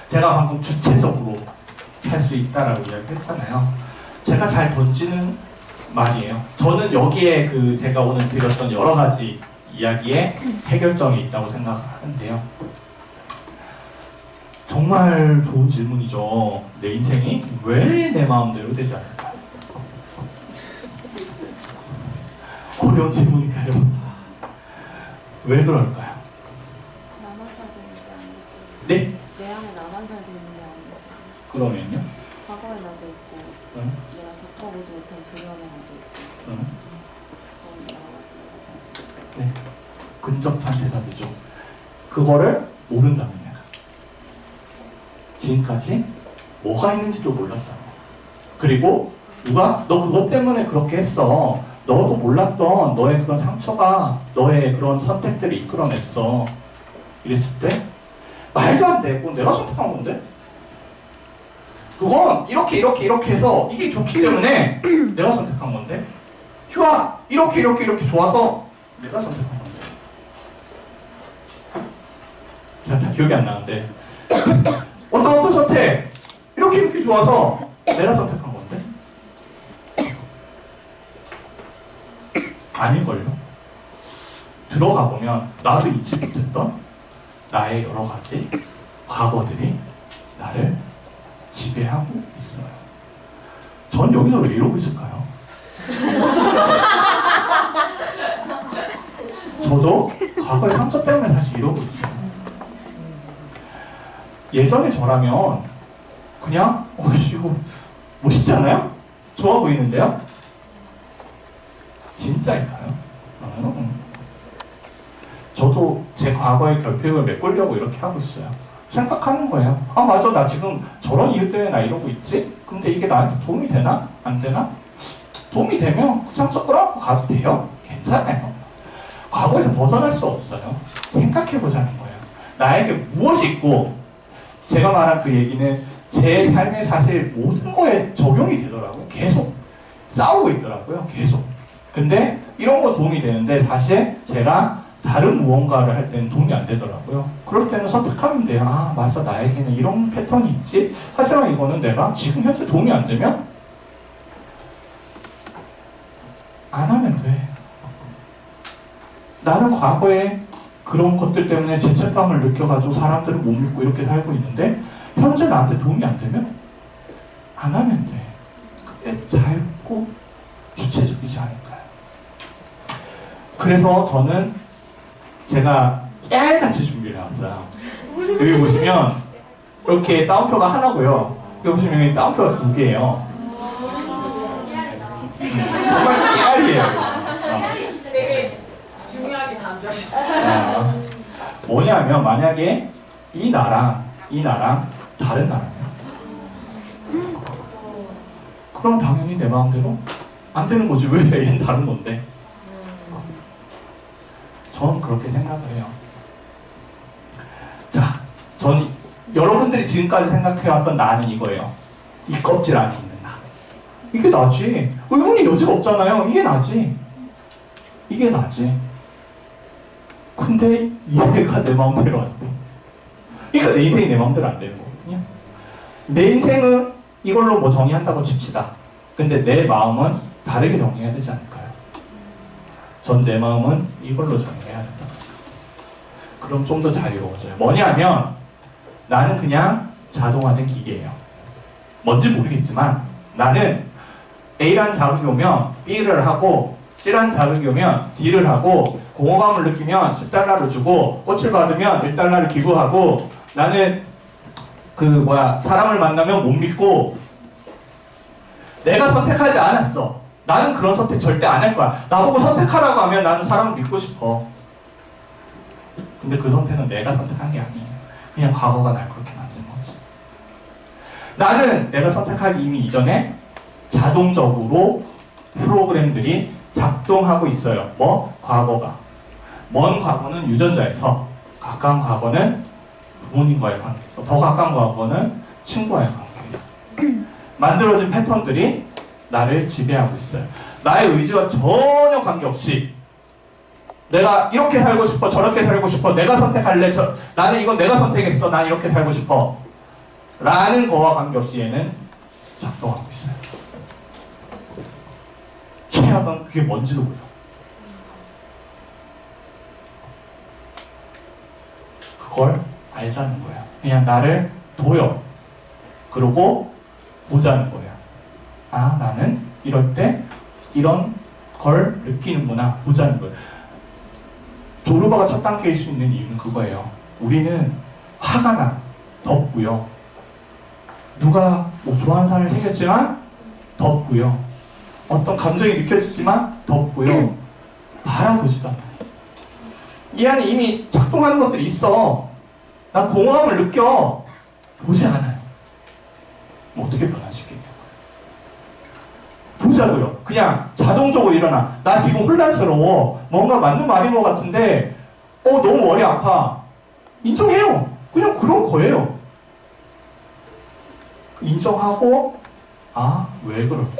A: 제가 방금 주체적으로 할 수 있다라고 이야기했잖아요. 제가 잘 던지는 말이에요. 저는 여기에 그 제가 오늘 드렸던 여러 가지 이야기에 해결점이 있다고 생각하는데요. 정말 좋은 질문이죠. 내 인생이 왜 내 마음대로 되지 않을까? 어려운 질문인가요? 왜 그럴까요?
D: 나만 살고 있는 게 아니고
A: 네?
D: 내 안에 나만 살고 있는 게 아니고
A: 그러면요?
D: 과거에 나도 있고
A: 응?
D: 내가 겪어보지 못한 두려움에 나도 있고
A: 응?
D: 그런 여러 가지가
A: 네. 근접한 대답이죠. 그거를 모른다는 얘가. 지금까지 뭐가 있는지도 몰랐다. 그리고 누가 너 그것 때문에 그렇게 했어. 너도 몰랐던 너의 그런 상처가 너의 그런 선택들을 이끌어냈어. 이랬을 때 말도 안 돼. 그건 내가 선택한 건데. 그건 이렇게 해서 이게 좋기 때문에 내가 선택한 건데. 좋아. 이렇게 좋아서 내가 선택한 건데. 제가 다 기억이 안 나는데 어떤 선택 이렇게 좋아서 내가 선택한 건데 아닐걸요. 들어가 보면 나도 잊지 못했던 나의 여러 가지 과거들이 나를 지배하고 있어요. 전 여기서 왜 이러고 있을까요? 저도 과거의 상처 때문에 사실 이러고 있어요. 예전에 저라면 그냥 이거 멋있잖아요? 좋아 보이는데요? 진짜일까요? 저도 제 과거의 결핍을 메꾸려고 이렇게 하고 있어요. 생각하는 거예요. 아 맞아, 나 지금 저런 이유 때문에 나 이러고 있지? 근데 이게 나한테 도움이 되나? 안 되나? 도움이 되면 그 상처 끌어안고 가도 돼요. 괜찮아요. 과거에서 벗어날 수 없어요. 생각해보자는 거예요. 나에게 무엇이 있고, 제가 말한 그 얘기는 제 삶에 사실 모든 거에 적용이 되더라고요. 계속 싸우고 있더라고요. 계속. 근데 이런 거 도움이 되는데 사실 제가 다른 무언가를 할 때는 도움이 안 되더라고요. 그럴 때는 선택하면 돼요. 아 맞아, 나에게는 이런 패턴이 있지. 하지만 이거는 내가 지금 현재 도움이 안 되면 안 하면 돼. 나는 과거에 그런 것들 때문에 죄책감을 느껴가지고 사람들을 못 믿고 이렇게 살고 있는데 현재 나한테 도움이 안 되면 안 하면 돼. 그게 자유롭고 주체적이지 않을까요? 그래서 저는 제가 깨알같이 준비를 해왔어요. 여기 보시면 이렇게 따옴표가 하나고요. 여기 보시면 여기 따옴표가 2개예요. 정말 깨알이에요.
B: 되게 중요하게 강조하셨어요.
A: 뭐냐면 만약에 이 나랑 다른 나라면 그럼 당연히 내 마음대로 안 되는 거지. 왜 얘는 다른 건데? 저는 그렇게 생각을 해요. 자, 저는 여러분들이 지금까지 생각해왔던 나는 이거예요. 이 껍질 안에 있는 나. 이게 나지. 의문의 여지가 없잖아요. 이게 나지. 이게 나지. 근데 얘가 내 마음대로 안 돼. 그러니까 내 인생이 내 마음대로 안 되는 거거든요. 내 인생은 이걸로 뭐 정의한다고 칩시다. 근데 내 마음은 다르게 정의해야 되지 않을까요? 전 내 마음은 이걸로 정의해야 된다. 그럼 좀 더 자유로워져요. 뭐냐면 나는 그냥 자동화된 기계예요. 뭔지 모르겠지만 나는 A라는 자극이 오면 B를 하고 C라는 자극이 오면 D를 하고 공허감을 느끼면 10달러를 주고 꽃을 받으면 1달러를 기부하고 나는 사람을 만나면 못 믿고 내가 선택하지 않았어. 나는 그런 선택 절대 안 할 거야. 나보고 선택하라고 하면 나는 사람을 믿고 싶어. 근데 그 선택은 내가 선택한 게 아니에요. 그냥 과거가 날 그렇게 만든 거지. 나는 내가 선택하기 이미 이전에 자동적으로 프로그램들이 작동하고 있어요. 과거가. 먼 과거는 유전자에서, 가까운 과거는 부모님과의 관계에서, 더 가까운 과거는 친구와의 관계에서 만들어진 패턴들이 나를 지배하고 있어요. 나의 의지와 전혀 관계없이 내가 이렇게 살고 싶어, 저렇게 살고 싶어, 내가 선택할래, 나는 이건 내가 선택했어, 난 이렇게 살고 싶어 라는 거와 관계없이 얘는 작동하고 있어요. 최악은 그게 뭔지도 몰라. 그걸 알자는 거야. 그냥 나를 둬요. 그러고 보자는 거야. 아, 나는 이럴 때 이런 걸 느끼는구나. 보자는 거예요. 조르바가 첫 단계일 수 있는 이유는 그거예요. 우리는 화가 나, 덥고요. 누가 뭐 좋아하는 사람을 생겼지만 덥고요. 어떤 감정이 느껴지지만 덥고요. 바라보지도 않아요. 이 안에 이미 작동하는 것들이 있어. 난 공허함을 느껴. 보지 않아요. 뭐 어떻게 변화시키냐고. 보자고요. 그냥 자동적으로 일어나. 나 지금 혼란스러워. 뭔가 맞는 말인 것 같은데 너무 머리 아파. 인정해요. 그냥 그런 거예요. 인정하고 왜 그럴까?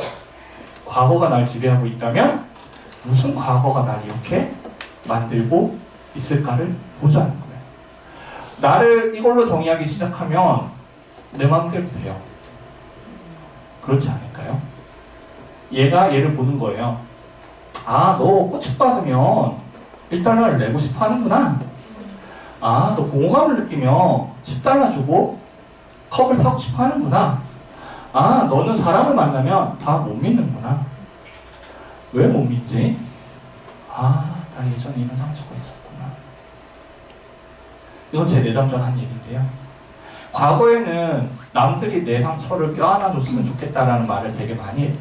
A: 과거가 날 지배하고 있다면 무슨 과거가 날 이렇게 만들고 있을까를 보자는 거예요. 나를 이걸로 정의하기 시작하면 내 마음대로 돼요. 그렇지 않을까요? 얘가 얘를 보는 거예요. 아, 너 꽃을 받으면 1달러를 내고 싶어 하는구나. 아, 너 공허감을 느끼면 10달러 주고 컵을 사고 싶어 하는구나. 아, 너는 사람을 만나면 다 못 믿는구나. 왜 못 믿지? 아, 나 예전에 이런 상처가 있었구나. 이건 제 내담 전 한 얘기인데요. 과거에는 남들이 내 상처를 껴안아줬으면 좋겠다라는 말을 되게 많이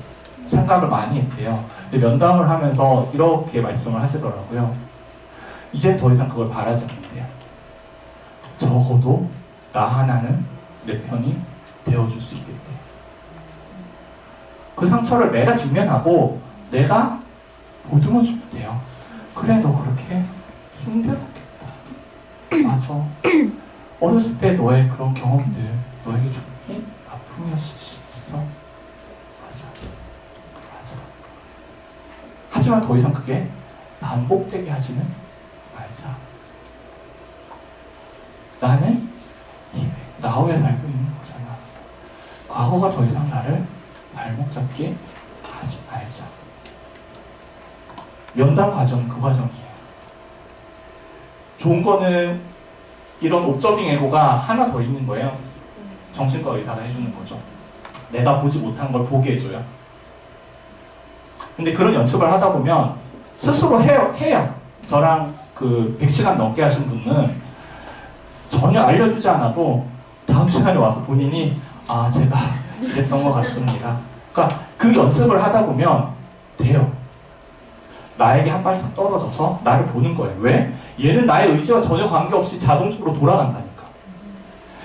A: 생각을 많이 했대요. 근데 면담을 하면서 이렇게 말씀을 하시더라고요. 이제 더 이상 그걸 바라지 않는데요. 적어도 나 하나는 내 편이 되어줄 수 있겠대요. 그 상처를 내가 직면하고 내가 보듬어주면 돼요. 그래, 너 그렇게 힘들었겠다. 맞아. 어렸을 때 너의 그런 경험들 너에게 좋은 아픔이었을 수 있어. 맞아. 맞아. 하지만 더 이상 그게 반복되게 하지는 말자. 나는 나 후에 살고 있는 거잖아. 과거가 더 이상 나를 발목 잡게 하지 말자. 면담 과정은 그 과정이에요. 좋은 거는 이런 옵저빙 에고가 하나 더 있는 거예요. 정신과 의사가 해주는 거죠. 내가 보지 못한 걸 보게 해줘요. 근데 그런 연습을 하다 보면 스스로 해요. 저랑 그 100시간 넘게 하신 분은 전혀 알려주지 않아도 다음 시간에 와서 본인이 아, 제가 이랬던 것 같습니다. 그러니까 그 연습을 하다 보면 돼요. 나에게 한 발짝 떨어져서 나를 보는 거예요. 왜? 얘는 나의 의지와 전혀 관계없이 자동적으로 돌아간다니까.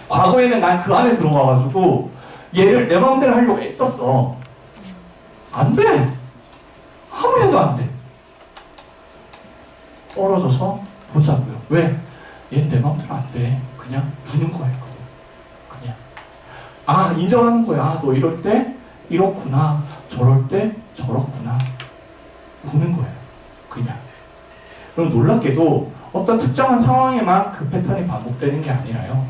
A: 과거에는 난 그 안에 들어가가지고 얘를 내 마음대로 하려고 애썼어. 안 돼! 아무리 해도 안 돼. 떨어져서 보자고요. 왜? 얘는 내 마음대로 안 돼. 그냥 두는 거예요. 그냥. 아, 인정하는 거야. 아, 너 이럴 때 이렇구나. 저럴 때 저렇구나. 보는 거예요. 그냥. 그럼 놀랍게도 어떤 특정한 상황에만 그 패턴이 반복되는 게 아니라요.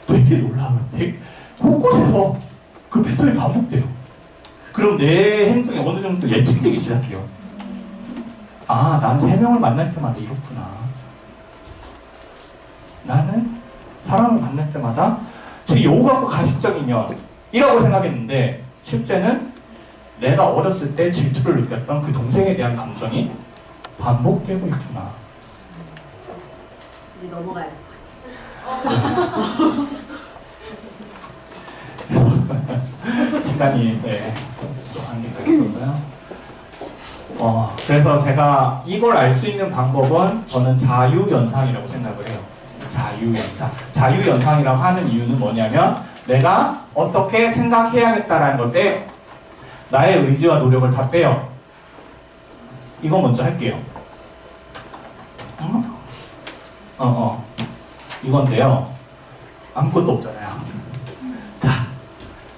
A: 되게 놀라워요. 되게 곳곳에서 그 패턴이 반복돼요. 그럼 내 행동이 어느 정도 예측되기 시작해요. 아, 난 3명을 만날 때마다 이렇구나. 나는 사람을 만날 때마다 제 요구하고 가식적이면 이라고 생각했는데 실제는 내가 어렸을 때 질투를 느꼈던 그 동생에 대한 감정이 반복되고 있구나.
E: 이제 넘어가야 돼.
A: 시간이 좀 한계가 있었고요. 그래서 제가 이걸 알 수 있는 방법은 저는 자유연상이라고 생각을 해요. 자유연상. 자유연상이라고 하는 이유는 뭐냐면 내가 어떻게 생각해야겠다라는 걸 빼요. 나의 의지와 노력을 다 빼요. 이거 먼저 할게요. 이건데요. 아무것도 없잖아요. 자,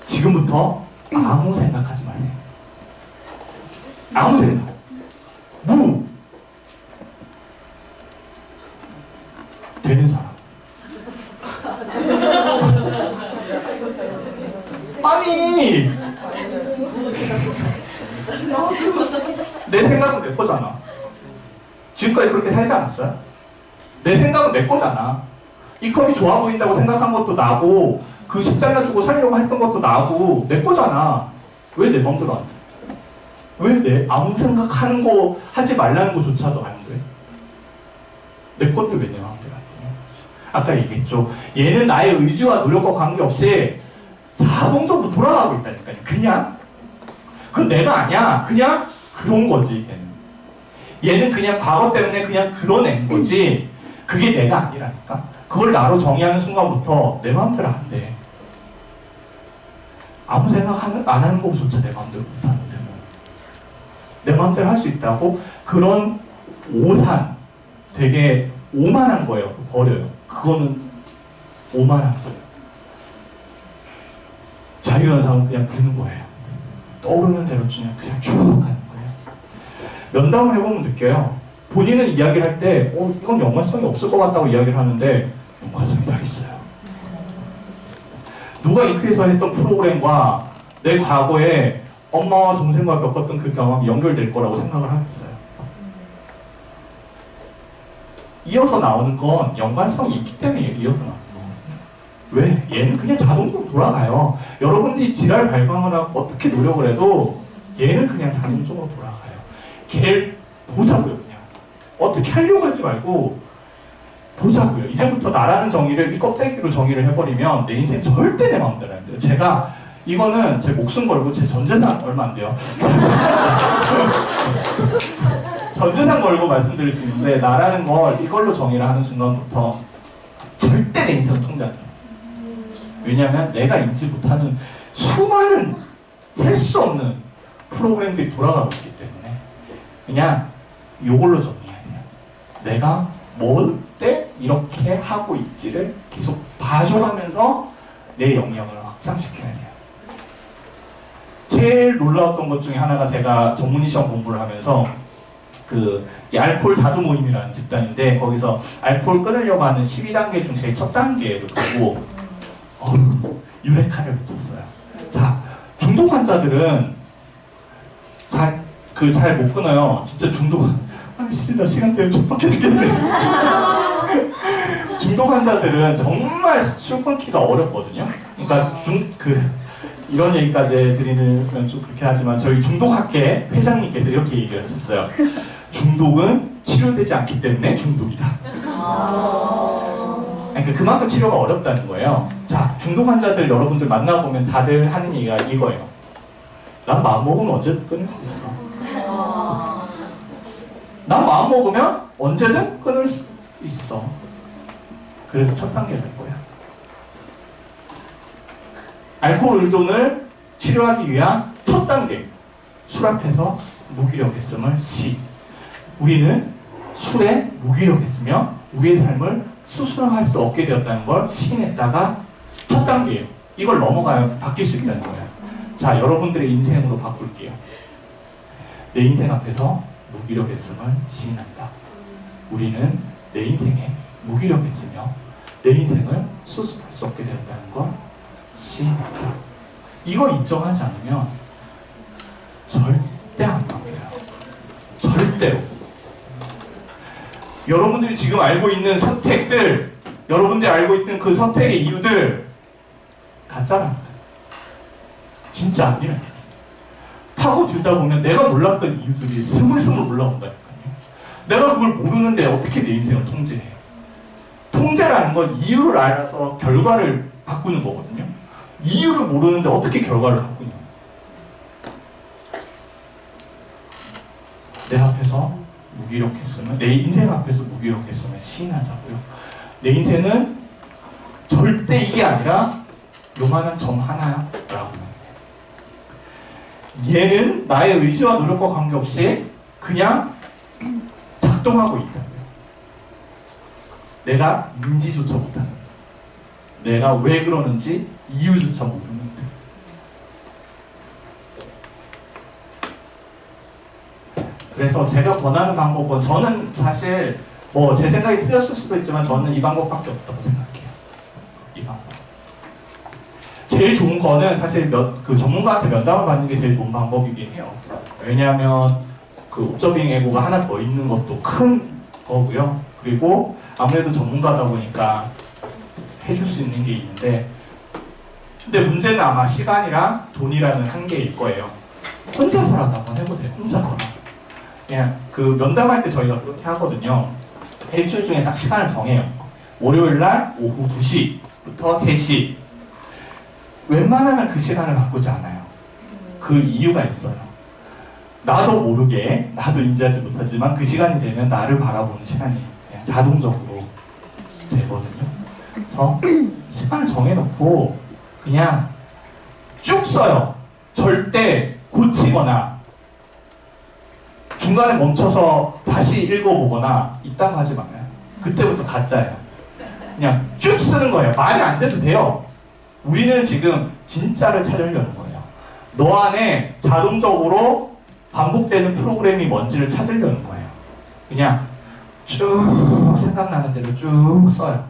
A: 지금부터 아무 생각하지 마세요. 아무 생각. 되는 사람. 아니! 내 생각은 내 거잖아. 지금까지 그렇게 살지 않았어요? 내 생각은 내 거잖아. 이 컵이 좋아 보인다고 생각한 것도 나고 그 10달러 주고 살려고 했던 것도 나고 내 거잖아. 왜 내 맘대로 안 돼? 왜 내 아무 생각하는 거 하지 말라는 거조차도 안 돼? 내 건데 왜 내 마음대로 안 돼? 아까 얘기했죠. 얘는 나의 의지와 노력과 관계없이 자동적으로 돌아가고 있다니까요. 그냥. 그건 내가 아니야. 그냥 그런 거지. 얘는 그냥 과거 때문에 그냥 그려낸 거지. 그게 내가 아니라니까. 그걸 나로 정의하는 순간부터 내 마음대로 안 돼. 아무 생각 안 하는 것조차 내 마음대로 못 사는데 뭐. 내 마음대로 할 수 있다고 그런 오산 되게 오만한 거예요. 버려요. 그거는 오만한 거예요. 자유연상은 그냥 부는 거예요. 떠오르는 대로 그냥 쭉 가는 거예요. 면담을 해보면 느껴요. 본인은 이야기를 할 때 이건 연관성이 없을 것 같다고 이야기를 하는데 연관성이 다 있어요. 누가 이큐에서 했던 프로그램과 내 과거에 엄마와 동생과 겪었던 그 경험이 연결될 거라고 생각을 하겠어요. 이어서 나오는 건 연관성이 있기 때문에 이어서 나오는 거예요. 왜? 얘는 그냥 자동적으로 돌아가요. 여러분들이 지랄 발광을 하고 어떻게 노력을 해도 얘는 그냥 자동적으로 돌아가요. 걔를 보자고요, 그냥. 어떻게 하려고 하지 말고 보자고요. 이제부터 나라는 정의를 이 껍데기로 정의를 해버리면 내 인생 절대 내 마음대로 안 돼요. 제가 이거는 제 목숨 걸고 제 전재산 얼마 안 돼요. 전재산 걸고 말씀드릴 수 있는데 나라는 걸 이걸로 정의를 하는 순간부터 절대 내 인생을 통제하지 않아요. 왜냐하면 내가 인지 못하는 수많은 셀 수 없는 프로그램들이 돌아가고 있기 때문에 그냥 이걸로 정의해야 돼요. 내가 뭘 때 이렇게 하고 있지를 계속 봐줘가면서 내 영역을 확장시켜야 돼요. 제일 놀라웠던 것 중에 하나가 제가 전문의 시험 공부를 하면서 이제 알코올 자주 모임이라는 집단인데 거기서 알코올 끊으려고 하는 12단계 중 제일 첫 단계를 보고 유레카를 외쳤어요. 자, 중독 환자들은 잘 못 끊어요. 진짜 중독 나 시간 때문에 촉박해 죽겠네. 중독 환자들은 정말 술 끊기가 어렵거든요. 그러니까 이런 얘기까지 드리는 건 좀 그렇게 하지만 저희 중독학회 회장님께서 이렇게 얘기하셨어요. 중독은 치료되지 않기 때문에 중독이다. 그러니까 그만큼 치료가 어렵다는 거예요. 자, 중독 환자들 여러분들 만나보면 다들 하는 얘기가 이거예요. 난 마음먹으면 언제든 끊을 수 있어. 난 마음먹으면 언제든 끊을 수 있어. 그래서 첫 단계가 될 거야. 알코올 의존을 치료하기 위한 첫 단계. 술 앞에서 무기력했음을 시. 우리는 술에 무기력했으며 우리의 삶을 수술할 수 없게 되었다는 걸 시인했다가 첫 단계예요. 이걸 넘어가야 바뀔 수 있다는 거예요. 자, 여러분들의 인생으로 바꿀게요. 내 인생 앞에서 무기력했음을 시인한다. 우리는 내 인생에 무기력했으며 내 인생을 수습할 수 없게 되었다는 걸 시인한다. 이거 인정하지 않으면 절대 안 바뀌어요. 절대로. 여러분들이 지금 알고 있는 선택들, 여러분들이 알고 있는 그 선택의 이유들 가짜랍니다. 진짜 아니에요. 파고들다 보면 내가 몰랐던 이유들이 스물스물 올라온다니까요. 내가 그걸 모르는데 어떻게 내 인생을 통제해? 통제라는 건 이유를 알아서 결과를 바꾸는 거거든요. 이유를 모르는데 어떻게 결과를 바꾸냐? 내 앞에서 무기력했으면, 내 인생 앞에서 무기력했으면 시인하자고요. 내 인생은 절대 이게 아니라 요만한 점 하나라고. 얘는 나의 의지와 노력과 관계없이 그냥 작동하고 있다. 내가 인지조차 못하는, 내가 왜 그러는지 이유조차 모르는데. 그래서 제가 권하는 방법은, 저는 사실 제 생각이 틀렸을 수도 있지만 저는 이 방법밖에 없다고 생각해요. 이 방법. 제일 좋은 거는 사실 전문가한테 면담을 받는 게 제일 좋은 방법이긴 해요. 왜냐하면 그 옵저빙 에고가 하나 더 있는 것도 큰 거고요. 그리고 아무래도 전문가다 보니까 해줄 수 있는 게 있는데, 근데 문제는 아마 시간이랑 돈이라는 한계일 거예요. 혼자서라도 한번 해보세요. 혼자서. 그냥 그 면담할 때 저희가 그렇게 하거든요. 일주일 중에 딱 시간을 정해요. 월요일날 오후 2시부터 3시. 웬만하면 그 시간을 바꾸지 않아요. 그 이유가 있어요. 나도 모르게, 나도 인지하지 못하지만 그 시간이 되면 나를 바라보는 시간이 그냥 자동적으로 되거든요. 그래서 시간을 정해놓고 그냥 쭉 써요. 절대 고치거나 중간에 멈춰서 다시 읽어보거나 이딴 거 하지 말아요. 그때부터 가짜예요. 그냥 쭉 쓰는 거예요. 말이 안 돼도 돼요. 우리는 지금 진짜를 찾으려는 거예요. 너 안에 자동적으로 반복되는 프로그램이 뭔지를 찾으려는 거예요. 그냥 쭉 생각나는 대로 쭉 써요.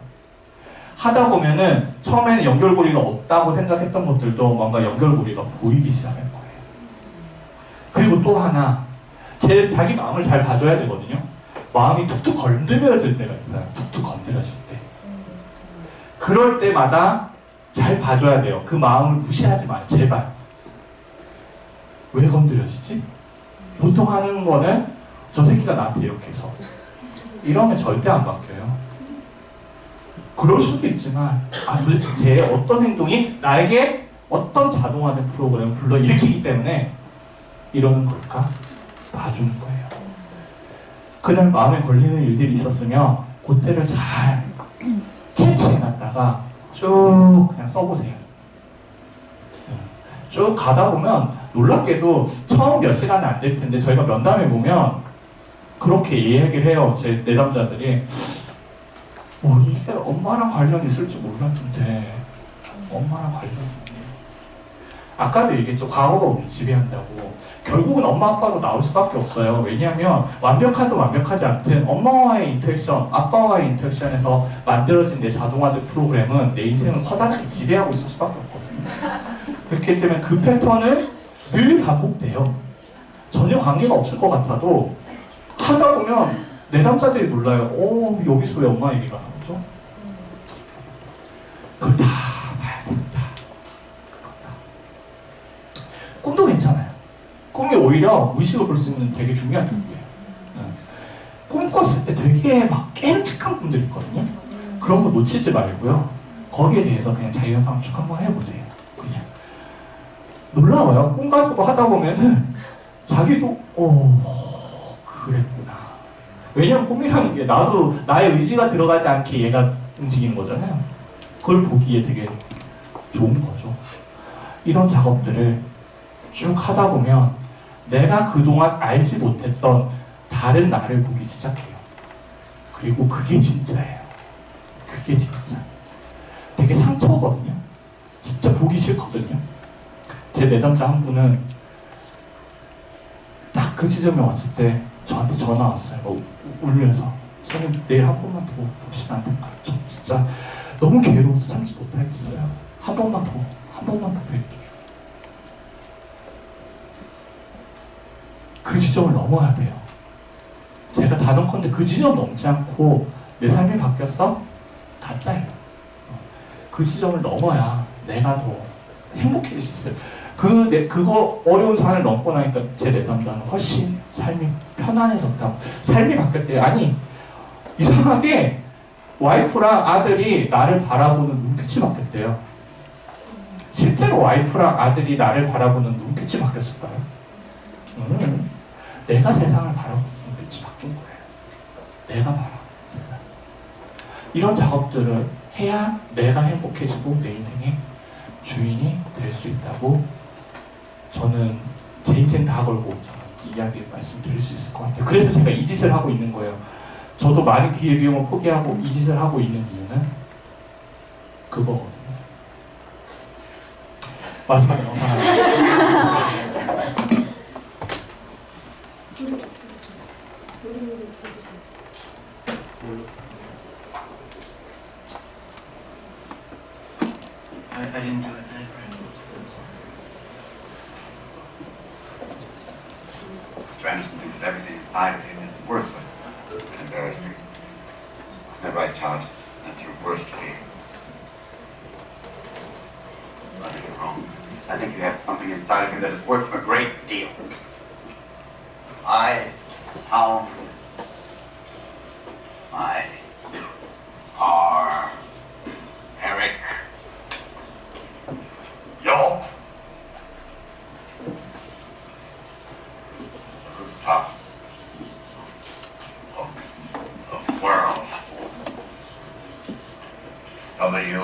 A: 하다 보면은 처음에는 연결고리가 없다고 생각했던 것들도 뭔가 연결고리가 보이기 시작할 거예요. 그리고 또 하나, 자기 마음을 잘 봐줘야 되거든요. 마음이 툭툭 건드려질 때가 있어요. 툭툭 건드려질 때. 그럴 때마다 잘 봐줘야 돼요. 그 마음을 무시하지 마요. 제발. 왜 건드려지지? 보통 하는 거는 저 새끼가 나한테 이렇게 해서 이러면 절대 안 바뀌어요. 그럴 수도 있지만 도대체 제 어떤 행동이 나에게 어떤 자동화된 프로그램을 불러일으키기 때문에 이러는 걸까? 봐주는 거예요. 그날 마음에 걸리는 일들이 있었으면 그때를 잘 캐치해놨다가 쭉 그냥 써보세요. 쭉 가다 보면 놀랍게도 처음 몇 시간은 안 될 텐데 저희가 면담해 보면 그렇게 이야기를 해요. 제 내담자들이 이게 엄마랑 관련 있을 줄 몰랐는데 엄마랑 관련 있네. 아까도 얘기했죠. 과거가 우리 지배한다고. 결국은 엄마 아빠로 나올 수밖에 없어요. 왜냐하면 완벽하든 완벽하지 않든 엄마와의 인터랙션, 아빠와의 인터랙션에서 만들어진 내 자동화된 프로그램은 내 인생을 커다랗게 지배하고 있을 수밖에 없거든요. 그렇기 때문에 그 패턴은 늘 반복돼요. 전혀 관계가 없을 것 같아도 하다 보면 내담자들이 몰라요. 여기서 왜 엄마 얘기가 나오죠? 그걸 다 봐야 됩니다. 꿈도 괜찮아요. 꿈이 오히려 무의식을 볼 수 있는 되게 중요한 도구예요. 꿈 꿨을 때 되게 막 깜찍한 꿈들이 있거든요. 그런 거 놓치지 말고요. 거기에 대해서 그냥 자유상축 한번 해보세요. 그냥 놀라워요. 꿈 가지고 하다 보면은 자기도 그랬구나. 왜냐면 꿈이라는 게 나도 나의 의지가 들어가지 않게 얘가 움직이는 거잖아요. 그걸 보기에 되게 좋은 거죠. 이런 작업들을 쭉 하다 보면 내가 그동안 알지 못했던 다른 나를 보기 시작해요. 그리고 그게 진짜예요. 그게 진짜. 되게 상처거든요. 진짜 보기 싫거든요. 제 내담자 한 분은 딱 그 지점에 왔을 때 저한테 전화 왔어요. 울면서 선생님 내일 한 번만 더 보시면 안 될까요? 저 진짜 너무 괴로워서 참지 못하겠어요. 한 번만 더 뵐게요. 그 지점을 넘어야 돼요. 제가 단언컨대 그 지점 넘지 않고 내 삶이 바뀌었어? 가짜예요. 그 지점을 넘어야 내가 더 행복해질 수 있어요. 그거 어려운 산을 넘고 나니까 제 내담자는 훨씬 삶이 편안해졌다고. 삶이 바뀌었대요. 아니, 이상하게 와이프랑 아들이 나를 바라보는 눈빛이 바뀌었대요. 실제로 와이프랑 아들이 나를 바라보는 눈빛이 바뀌었을까요? 내가 세상을 바라보는 눈빛이 바뀐 거예요. 내가 바라보는 세상. 이런 작업들을 해야 내가 행복해지고 내 인생의 주인이 될 수 있다고 저는 제 인생 다 걸고 이야기 말씀드릴 수 있을 것 같아요. 그래서 제가 이 짓을 하고 있는 거예요. 저도 많은 기회비용을 포기하고 이 짓을 하고 있는 이유는 그거거든요. 마지막에 영상
E: I didn't do it. Mr. Anderson thinks that everything inside of him is worthless and embarrassing. Is that right, Todd? That's your worst fear. I think you're wrong. I think you have something inside of you that is worth a great deal. I sound my are Eric. Yo. The rooftops of the world. W,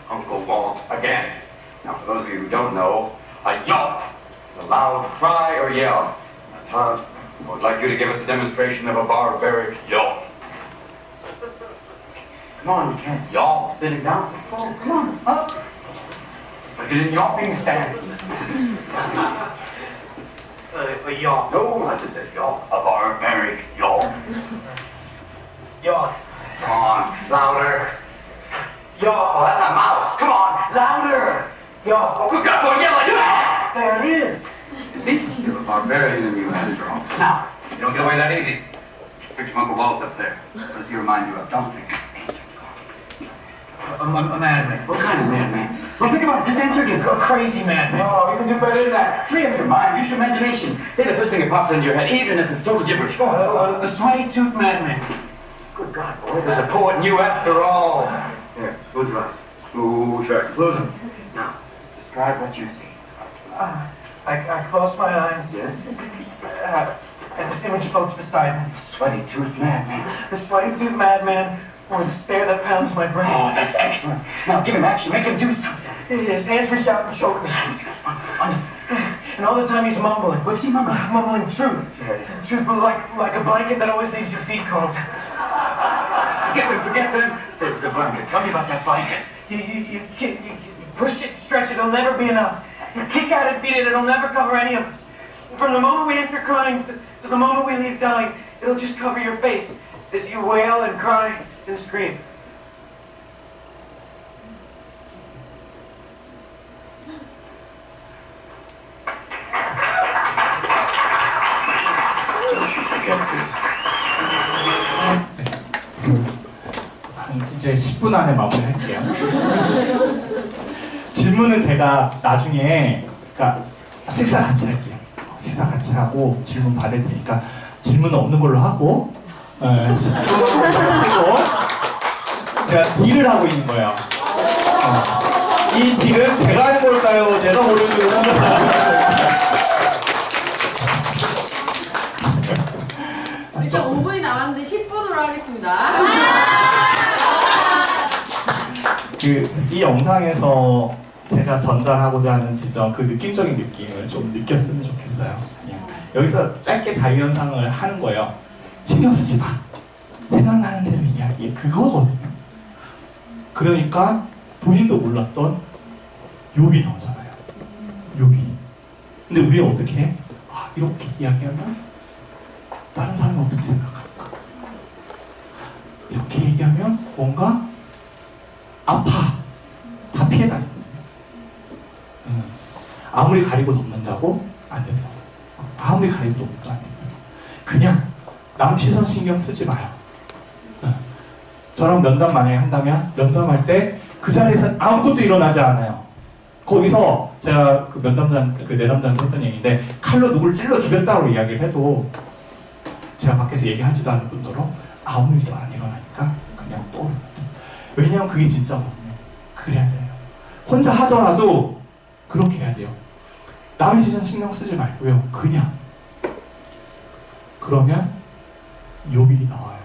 E: Uncle Walt again. Now, for those of you who don't know, a yelp is a loud cry or yell. Now, Todd, I would like you to give us a demonstration of a barbaric yelp. Come on, you can't yaw sitting down. Oh, come on, up. But get in yawping stance. yacht. No, I just said yacht. A barbaric yacht.
F: Yacht.
E: Come on, louder.
F: Yacht.
E: Oh, that's a mouse. Come on, louder.
F: Yacht.
E: Oh, good God, don't yell like that.
F: There it is.
E: This you're a barbarian and you had it wrong. Now, you don't get away that easy. Picture Uncle Walt up there. What does he remind you of? Don't think.
F: A madman.
E: What kind of madman? Well, think about it. Just answer again.
F: A crazy madman.
E: Oh, you can do better than that. Free up your mind. Use your imagination. Say the first thing that pops into your head, even if it's total gibberish. Go on.
F: A sweaty-toothed madman.
E: Good God, boy. There's a poet in you after all. Here, close your eyes. Close your eyes. Close them. Now, describe what you see.
F: I close my eyes.
E: Yes?
F: And this image floats beside me.
E: Sweaty-toothed madman.
F: The sweaty-toothed madman with the stare that pounds my brain.
E: Oh, that's excellent. Now, give him action. Make him do something.
F: His hands reach out and choke me. And all the time he's mumbling.
E: What's he mumbling?
F: Mumbling truth.
E: Yeah.
F: Truth, but like a blanket that always leaves your feet cold.
E: Forget them. The blanket. Tell me about that blanket.
F: You push it, stretch it, it'll never be enough. You kick at it, beat it, it'll never cover any of us. From the moment we enter crying to the moment we leave dying, it'll just cover your face as you wail and cry and scream.
A: 이제 10분 안에 마무리할게요. 질문은 제가 나중에, 그러니까 식사 같이 할게요. 식사 같이 하고 질문 받을 테니까 질문은 없는 걸로 하고 10분 하고 제가 딜을 하고 있는 거예요. 이 딜은 제가 하는 걸까요? 내가 모르는
G: 일단 5분이 남았는데 10분으로 하겠습니다.
A: 이 영상에서 제가 전달하고자 하는 지점, 그 느낌적인 느낌을 좀 느꼈으면 좋겠어요. 여기서 짧게 자유연상을 하는 거예요. 신경 쓰지 마. 생각나는 대로 이야기해. 그거거든요. 그러니까 본인도 몰랐던 욕이 나오잖아요. 욕이. 근데 우리가 어떻게 해? 아, 이렇게 이야기하면 다른 사람이 어떻게 생각할까? 이렇게 얘기하면 뭔가 아파. 다 피해 다니거든요. 아무리 가리고 덮는다고 안 된다고. 아무리 가리고 덮는다고 안 된다고. 그냥 남 시선 신경 쓰지 마요. 저랑 면담 만약에 한다면 면담할 때 그 자리에서 아무것도 일어나지 않아요. 거기서 제가 그 내담자한테 했던 얘기인데 칼로 누굴 찔러 죽였다고 이야기를 해도 제가 밖에서 얘기하지도 않을 뿐더러 아무 일도 안 일어나니까 그냥 또 왜냐면 그게 진짜거든요. 그래야 돼요. 혼자 하더라도 그렇게 해야 돼요. 남의 시선 신경 쓰지 말고요. 그냥. 그러면 욕이 나와요.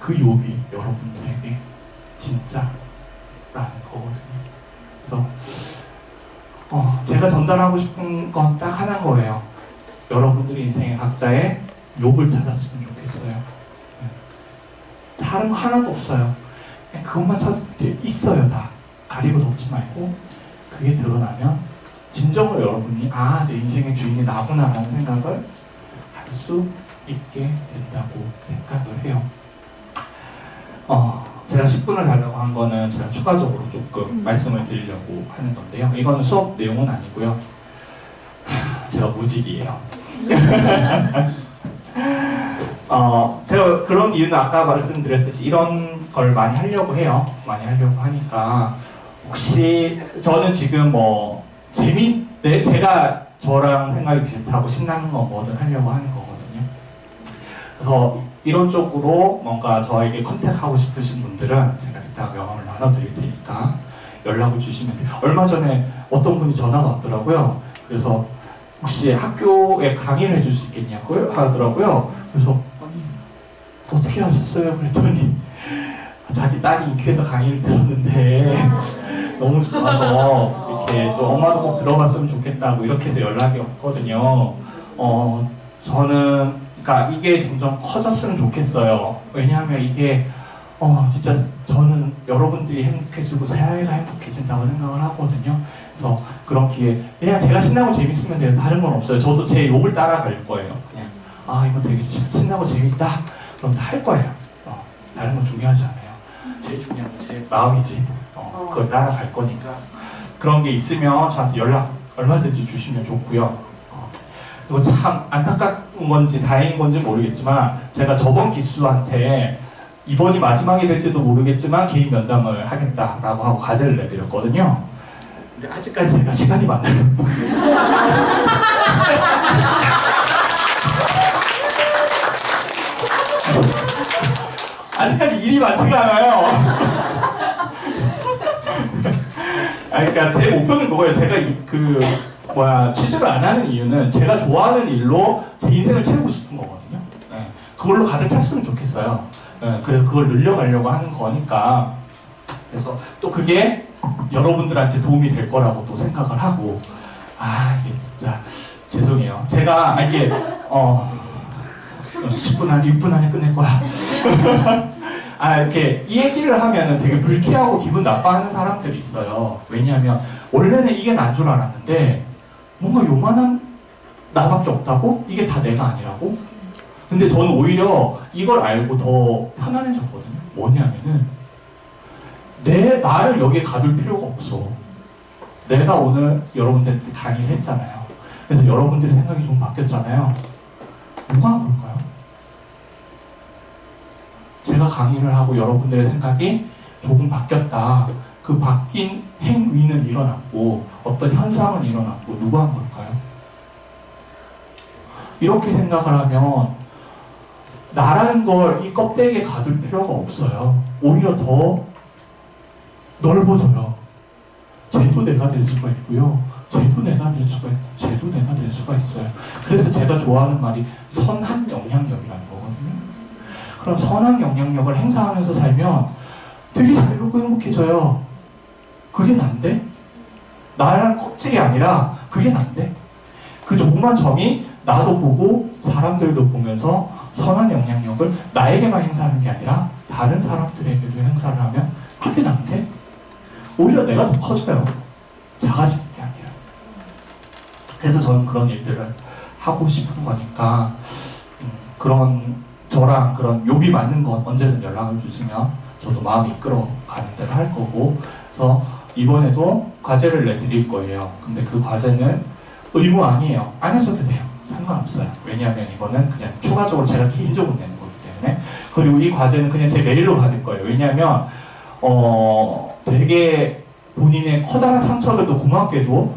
A: 그 욕이 여러분들에게 진짜라는 거거든요. 그래서 제가 전달하고 싶은 건 딱 하나인 거예요. 여러분들이 인생의 각자의 욕을 찾았으면 좋겠어요. 다른 거 하나도 없어요. 그냥 그것만 찾으면 돼요. 있어요, 다. 가리고 덮지 말고 그게 드러나면 진정으로 여러분이 아, 내 인생의 주인이 나구나라는 생각을 할 수 있게 된다고 생각을 해요. 제가 10분을 달라고 한 거는 제가 추가적으로 조금 말씀을 드리려고 하는 건데요. 이거는 수업 내용은 아니고요. 제가 무직이에요. 제가 그런 이유는 아까 말씀드렸듯이 이런 걸 많이 하려고 해요. 많이 하려고 하니까 혹시 저는 지금 뭐 제가 저랑 생각이 비슷하고 신나는 거 뭐든 하려고 하는 거거든요. 그래서 이런 쪽으로 뭔가 저에게 컨택하고 싶으신 분들은 제가 이따 명함을 나눠드릴 테니까 연락을 주시면 돼요. 얼마 전에 어떤 분이 전화가 왔더라고요. 그래서 혹시 학교에 강의를 해줄 수 있겠냐고 하더라고요. 그래서 아니 어떻게 하셨어요? 그랬더니 자기 딸이 인큐에서 강의를 들었는데 너무 좋아서 이렇게 좀 엄마도 꼭 들어봤으면 좋겠다고 이렇게 해서 연락이 왔거든요. 저는 그러니까 이게 점점 커졌으면 좋겠어요. 왜냐하면 이게 진짜 저는 여러분들이 행복해지고 사회가 행복해진다고 생각을 하거든요. 그래서 그런 기회. 그냥 제가 신나고 재밌으면 돼요. 다른 건 없어요. 저도 제 욕을 따라갈 거예요. 그냥 아 이거 되게 신나고 재밌다. 그럼 다 할 거예요. 다른 건 중요하지 않아요. 제일 중요한 건 제 마음이지. 그걸 따라갈 거니까. 그런 게 있으면 저한테 연락 얼마든지 주시면 좋고요. 그리고 참 안타까운 건지 다행인 건지 모르겠지만 제가 저번 기수한테 이번이 마지막이 될지도 모르겠지만 개인 면담을 하겠다라고 하고 과제를 내드렸거든요. 근데 아직까지 제가 시간이 많아요. 아직까지 일이 많지가 않아요. 그러니까 제 목표는 그거예요. 제가 취직을 안 하는 이유는 제가 좋아하는 일로 제 인생을 채우고 싶은 거거든요. 네. 그걸로 가득 찼으면 좋겠어요. 네. 그래서 그걸 늘려가려고 하는 거니까. 그래서 또 그게 여러분들한테 도움이 될 거라고 또 생각을 하고. 이게 진짜 죄송해요. 제가 이게 10분 안에 6분 안에 끝낼 거야. 이렇게 이 얘기를 하면은 되게 불쾌하고 기분 나빠하는 사람들이 있어요. 왜냐하면 원래는 이게 난 줄 알았는데 뭔가 요만한 나밖에 없다고? 이게 다 내가 아니라고? 근데 저는 오히려 이걸 알고 더 편안해졌거든요. 뭐냐면은 나를 여기에 가둘 필요가 없어. 내가 오늘 여러분들한테 강의를 했잖아요. 그래서 여러분들의 생각이 좀 바뀌었잖아요. 누가 한 걸까요? 제가 강의를 하고 여러분들의 생각이 조금 바뀌었다. 그 바뀐 행위는 일어났고 어떤 현상은 일어났고 누가 한 걸까요? 이렇게 생각을 하면 나라는 걸 이 껍데기에 가둘 필요가 없어요. 오히려 더 넓어져요. 쟤도 내가 될 수가 있고요. 쟤도 내가 될 수가 있고 쟤도 내가 될 수가 있어요. 그래서 제가 좋아하는 말이 선한 영향력이라는 거거든요. 그럼 선한 영향력을 행사하면서 살면 되게 자유롭고 행복해져요. 그게 난데? 나랑 껍질이 아니라 그게 난데? 그 조그만 점이 나도 보고 사람들도 보면서 선한 영향력을 나에게만 행사하는 게 아니라 다른 사람들에게도 행사를 하면 그게 난데? 오히려 내가 더 커져요. 작아지는 게 아니라. 그래서 저는 그런 일들을 하고 싶은 거니까 저랑 그런 욕이 맞는 건 언제든 연락을 주시면 저도 마음이 이끌어가는 대로 할 거고. 그래서 이번에도 과제를 내드릴 거예요. 근데 그 과제는 의무 아니에요. 안 하셔도 돼요. 상관없어요. 왜냐하면 이거는 그냥 추가적으로 제가 개인적으로 내는 거기 때문에. 그리고 이 과제는 그냥 제 메일로 받을 거예요. 왜냐하면 되게 본인의 커다란 상처들도 고맙게도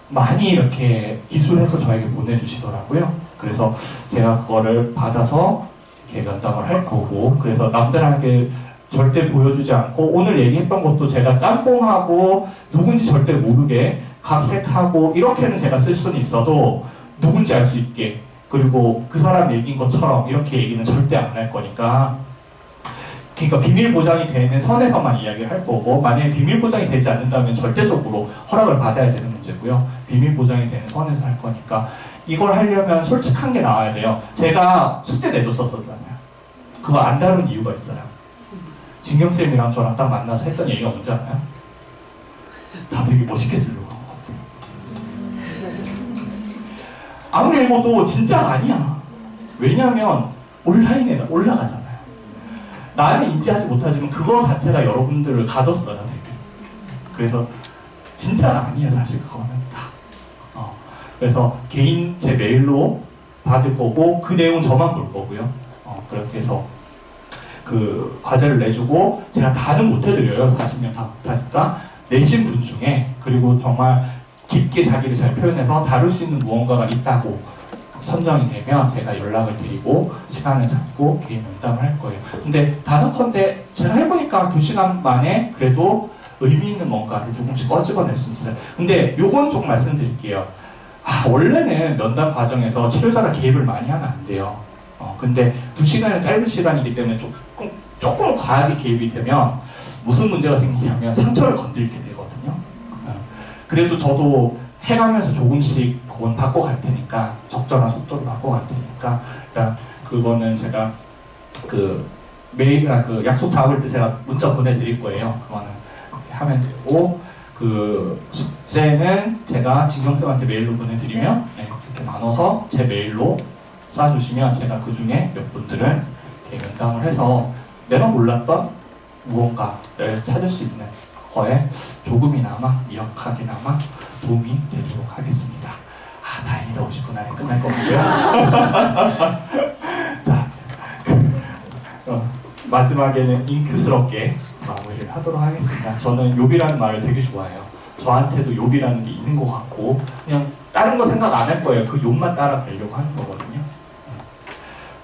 A: 많이 이렇게 기술해서 저에게 보내주시더라고요. 그래서 제가 그거를 받아서 이렇게 면담을 할 거고, 그래서 남들에게 절대 보여주지 않고, 오늘 얘기했던 것도 제가 짬뽕하고 누군지 절대 모르게 각색하고 이렇게는 제가 쓸 수는 있어도 누군지 알 수 있게, 그리고 그 사람 얘기인 것처럼 이렇게 얘기는 절대 안 할 거니까. 그러니까 비밀 보장이 되는 선에서만 이야기를 할 거고, 만약에 비밀 보장이 되지 않는다면 절대적으로 허락을 받아야 되는 문제고요. 비밀 보장이 되는 선에서 할 거니까 이걸 하려면 솔직한 게 나와야 돼요. 제가 숙제 내줬었잖아요. 그거 안 다룬 이유가 있어요. 진경쌤이랑 저랑 딱 만나서 했던 얘기가 뭔지 알아요? 다 되게 멋있게 쓰려고 한 것 같아요. 아무리 읽어도 진짜가 아니야. 왜냐하면 온라인에 올라가잖아요. 나는 인지하지 못하지만 그거 자체가 여러분들을 가뒀어요. 되게. 그래서 진짜가 아니야 사실 그거는 다. 그래서 개인 제 메일로 받을 거고, 그 내용 저만 볼 거고요. 그렇게 해서 그 과제를 내주고, 제가 다는 못 해드려요. 40명 다 못하니까. 내신 분 중에, 그리고 정말 깊게 자기를 잘 표현해서 다룰 수 있는 무언가가 있다고 선정이 되면 제가 연락을 드리고 시간을 잡고 개인 면담을 할 거예요. 근데 단언컨대 제가 해보니까 2시간 만에 그래도 의미 있는 뭔가를 조금씩 꺼집어낼 수 있어요. 근데 요건 좀 말씀드릴게요. 원래는 면담 과정에서 치료자가 개입을 많이 하면 안 돼요. 근데 2시간은 짧은 시간이기 때문에 조금 과하게 개입이 되면 무슨 문제가 생기냐면 상처를 건들게 되거든요. 그래도 저도 해가면서 조금씩 그건 바꿔갈 테니까, 적절한 속도로 바꿔갈 테니까, 일단 그거는 제가 그 메일, 그 약속 잡을 때 제가 문자 보내드릴 거예요. 그거는 이렇게 하면 되고, 그 숙제는 제가 진경쌤한테 메일로 보내드리면 네, 이렇게 나눠서 제 메일로 쏴주시면 제가 그 중에 몇 분들은 이렇게 면담을 해서 내가 몰랐던 무언가를 찾을 수 있는 거에 조금이나마 미역하게나마 도움이 되도록 하겠습니다. 아, 다행이다. 50분 안에 끝날 거고요. 자, 마지막에는 잉크스럽게 마무리를 하도록 하겠습니다. 저는 욥이라는 말을 되게 좋아해요. 저한테도 욥이라는 게 있는 것 같고 그냥 다른 거 생각 안 할 거예요. 그 욥만 따라가려고 하는 거거든요.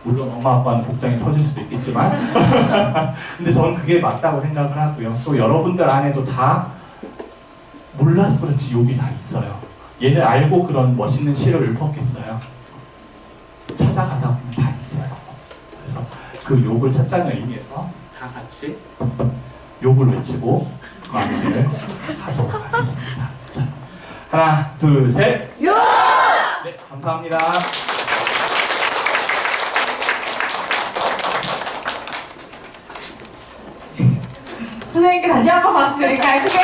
A: 물론 엄마 아빠는 복장이 터질 수도 있겠지만 근데 저는 그게 맞다고 생각을 하고요. 또 여러분들 안에도 다 몰라서 그렇지 욥이 다 있어요. 얘는 알고 그런 멋있는 시를 읊었겠어요. 찾아가다 보면 다 있어요. 그래서 그 욥을 찾자는 의미에서 다 같이 욥을 외치고 마무리를 하도록 하겠습니다. 자, 하나, 둘, 셋. 욥! 네, 감사합니다.
G: 선생님께 다시 한번 박수 드릴까요? 크게?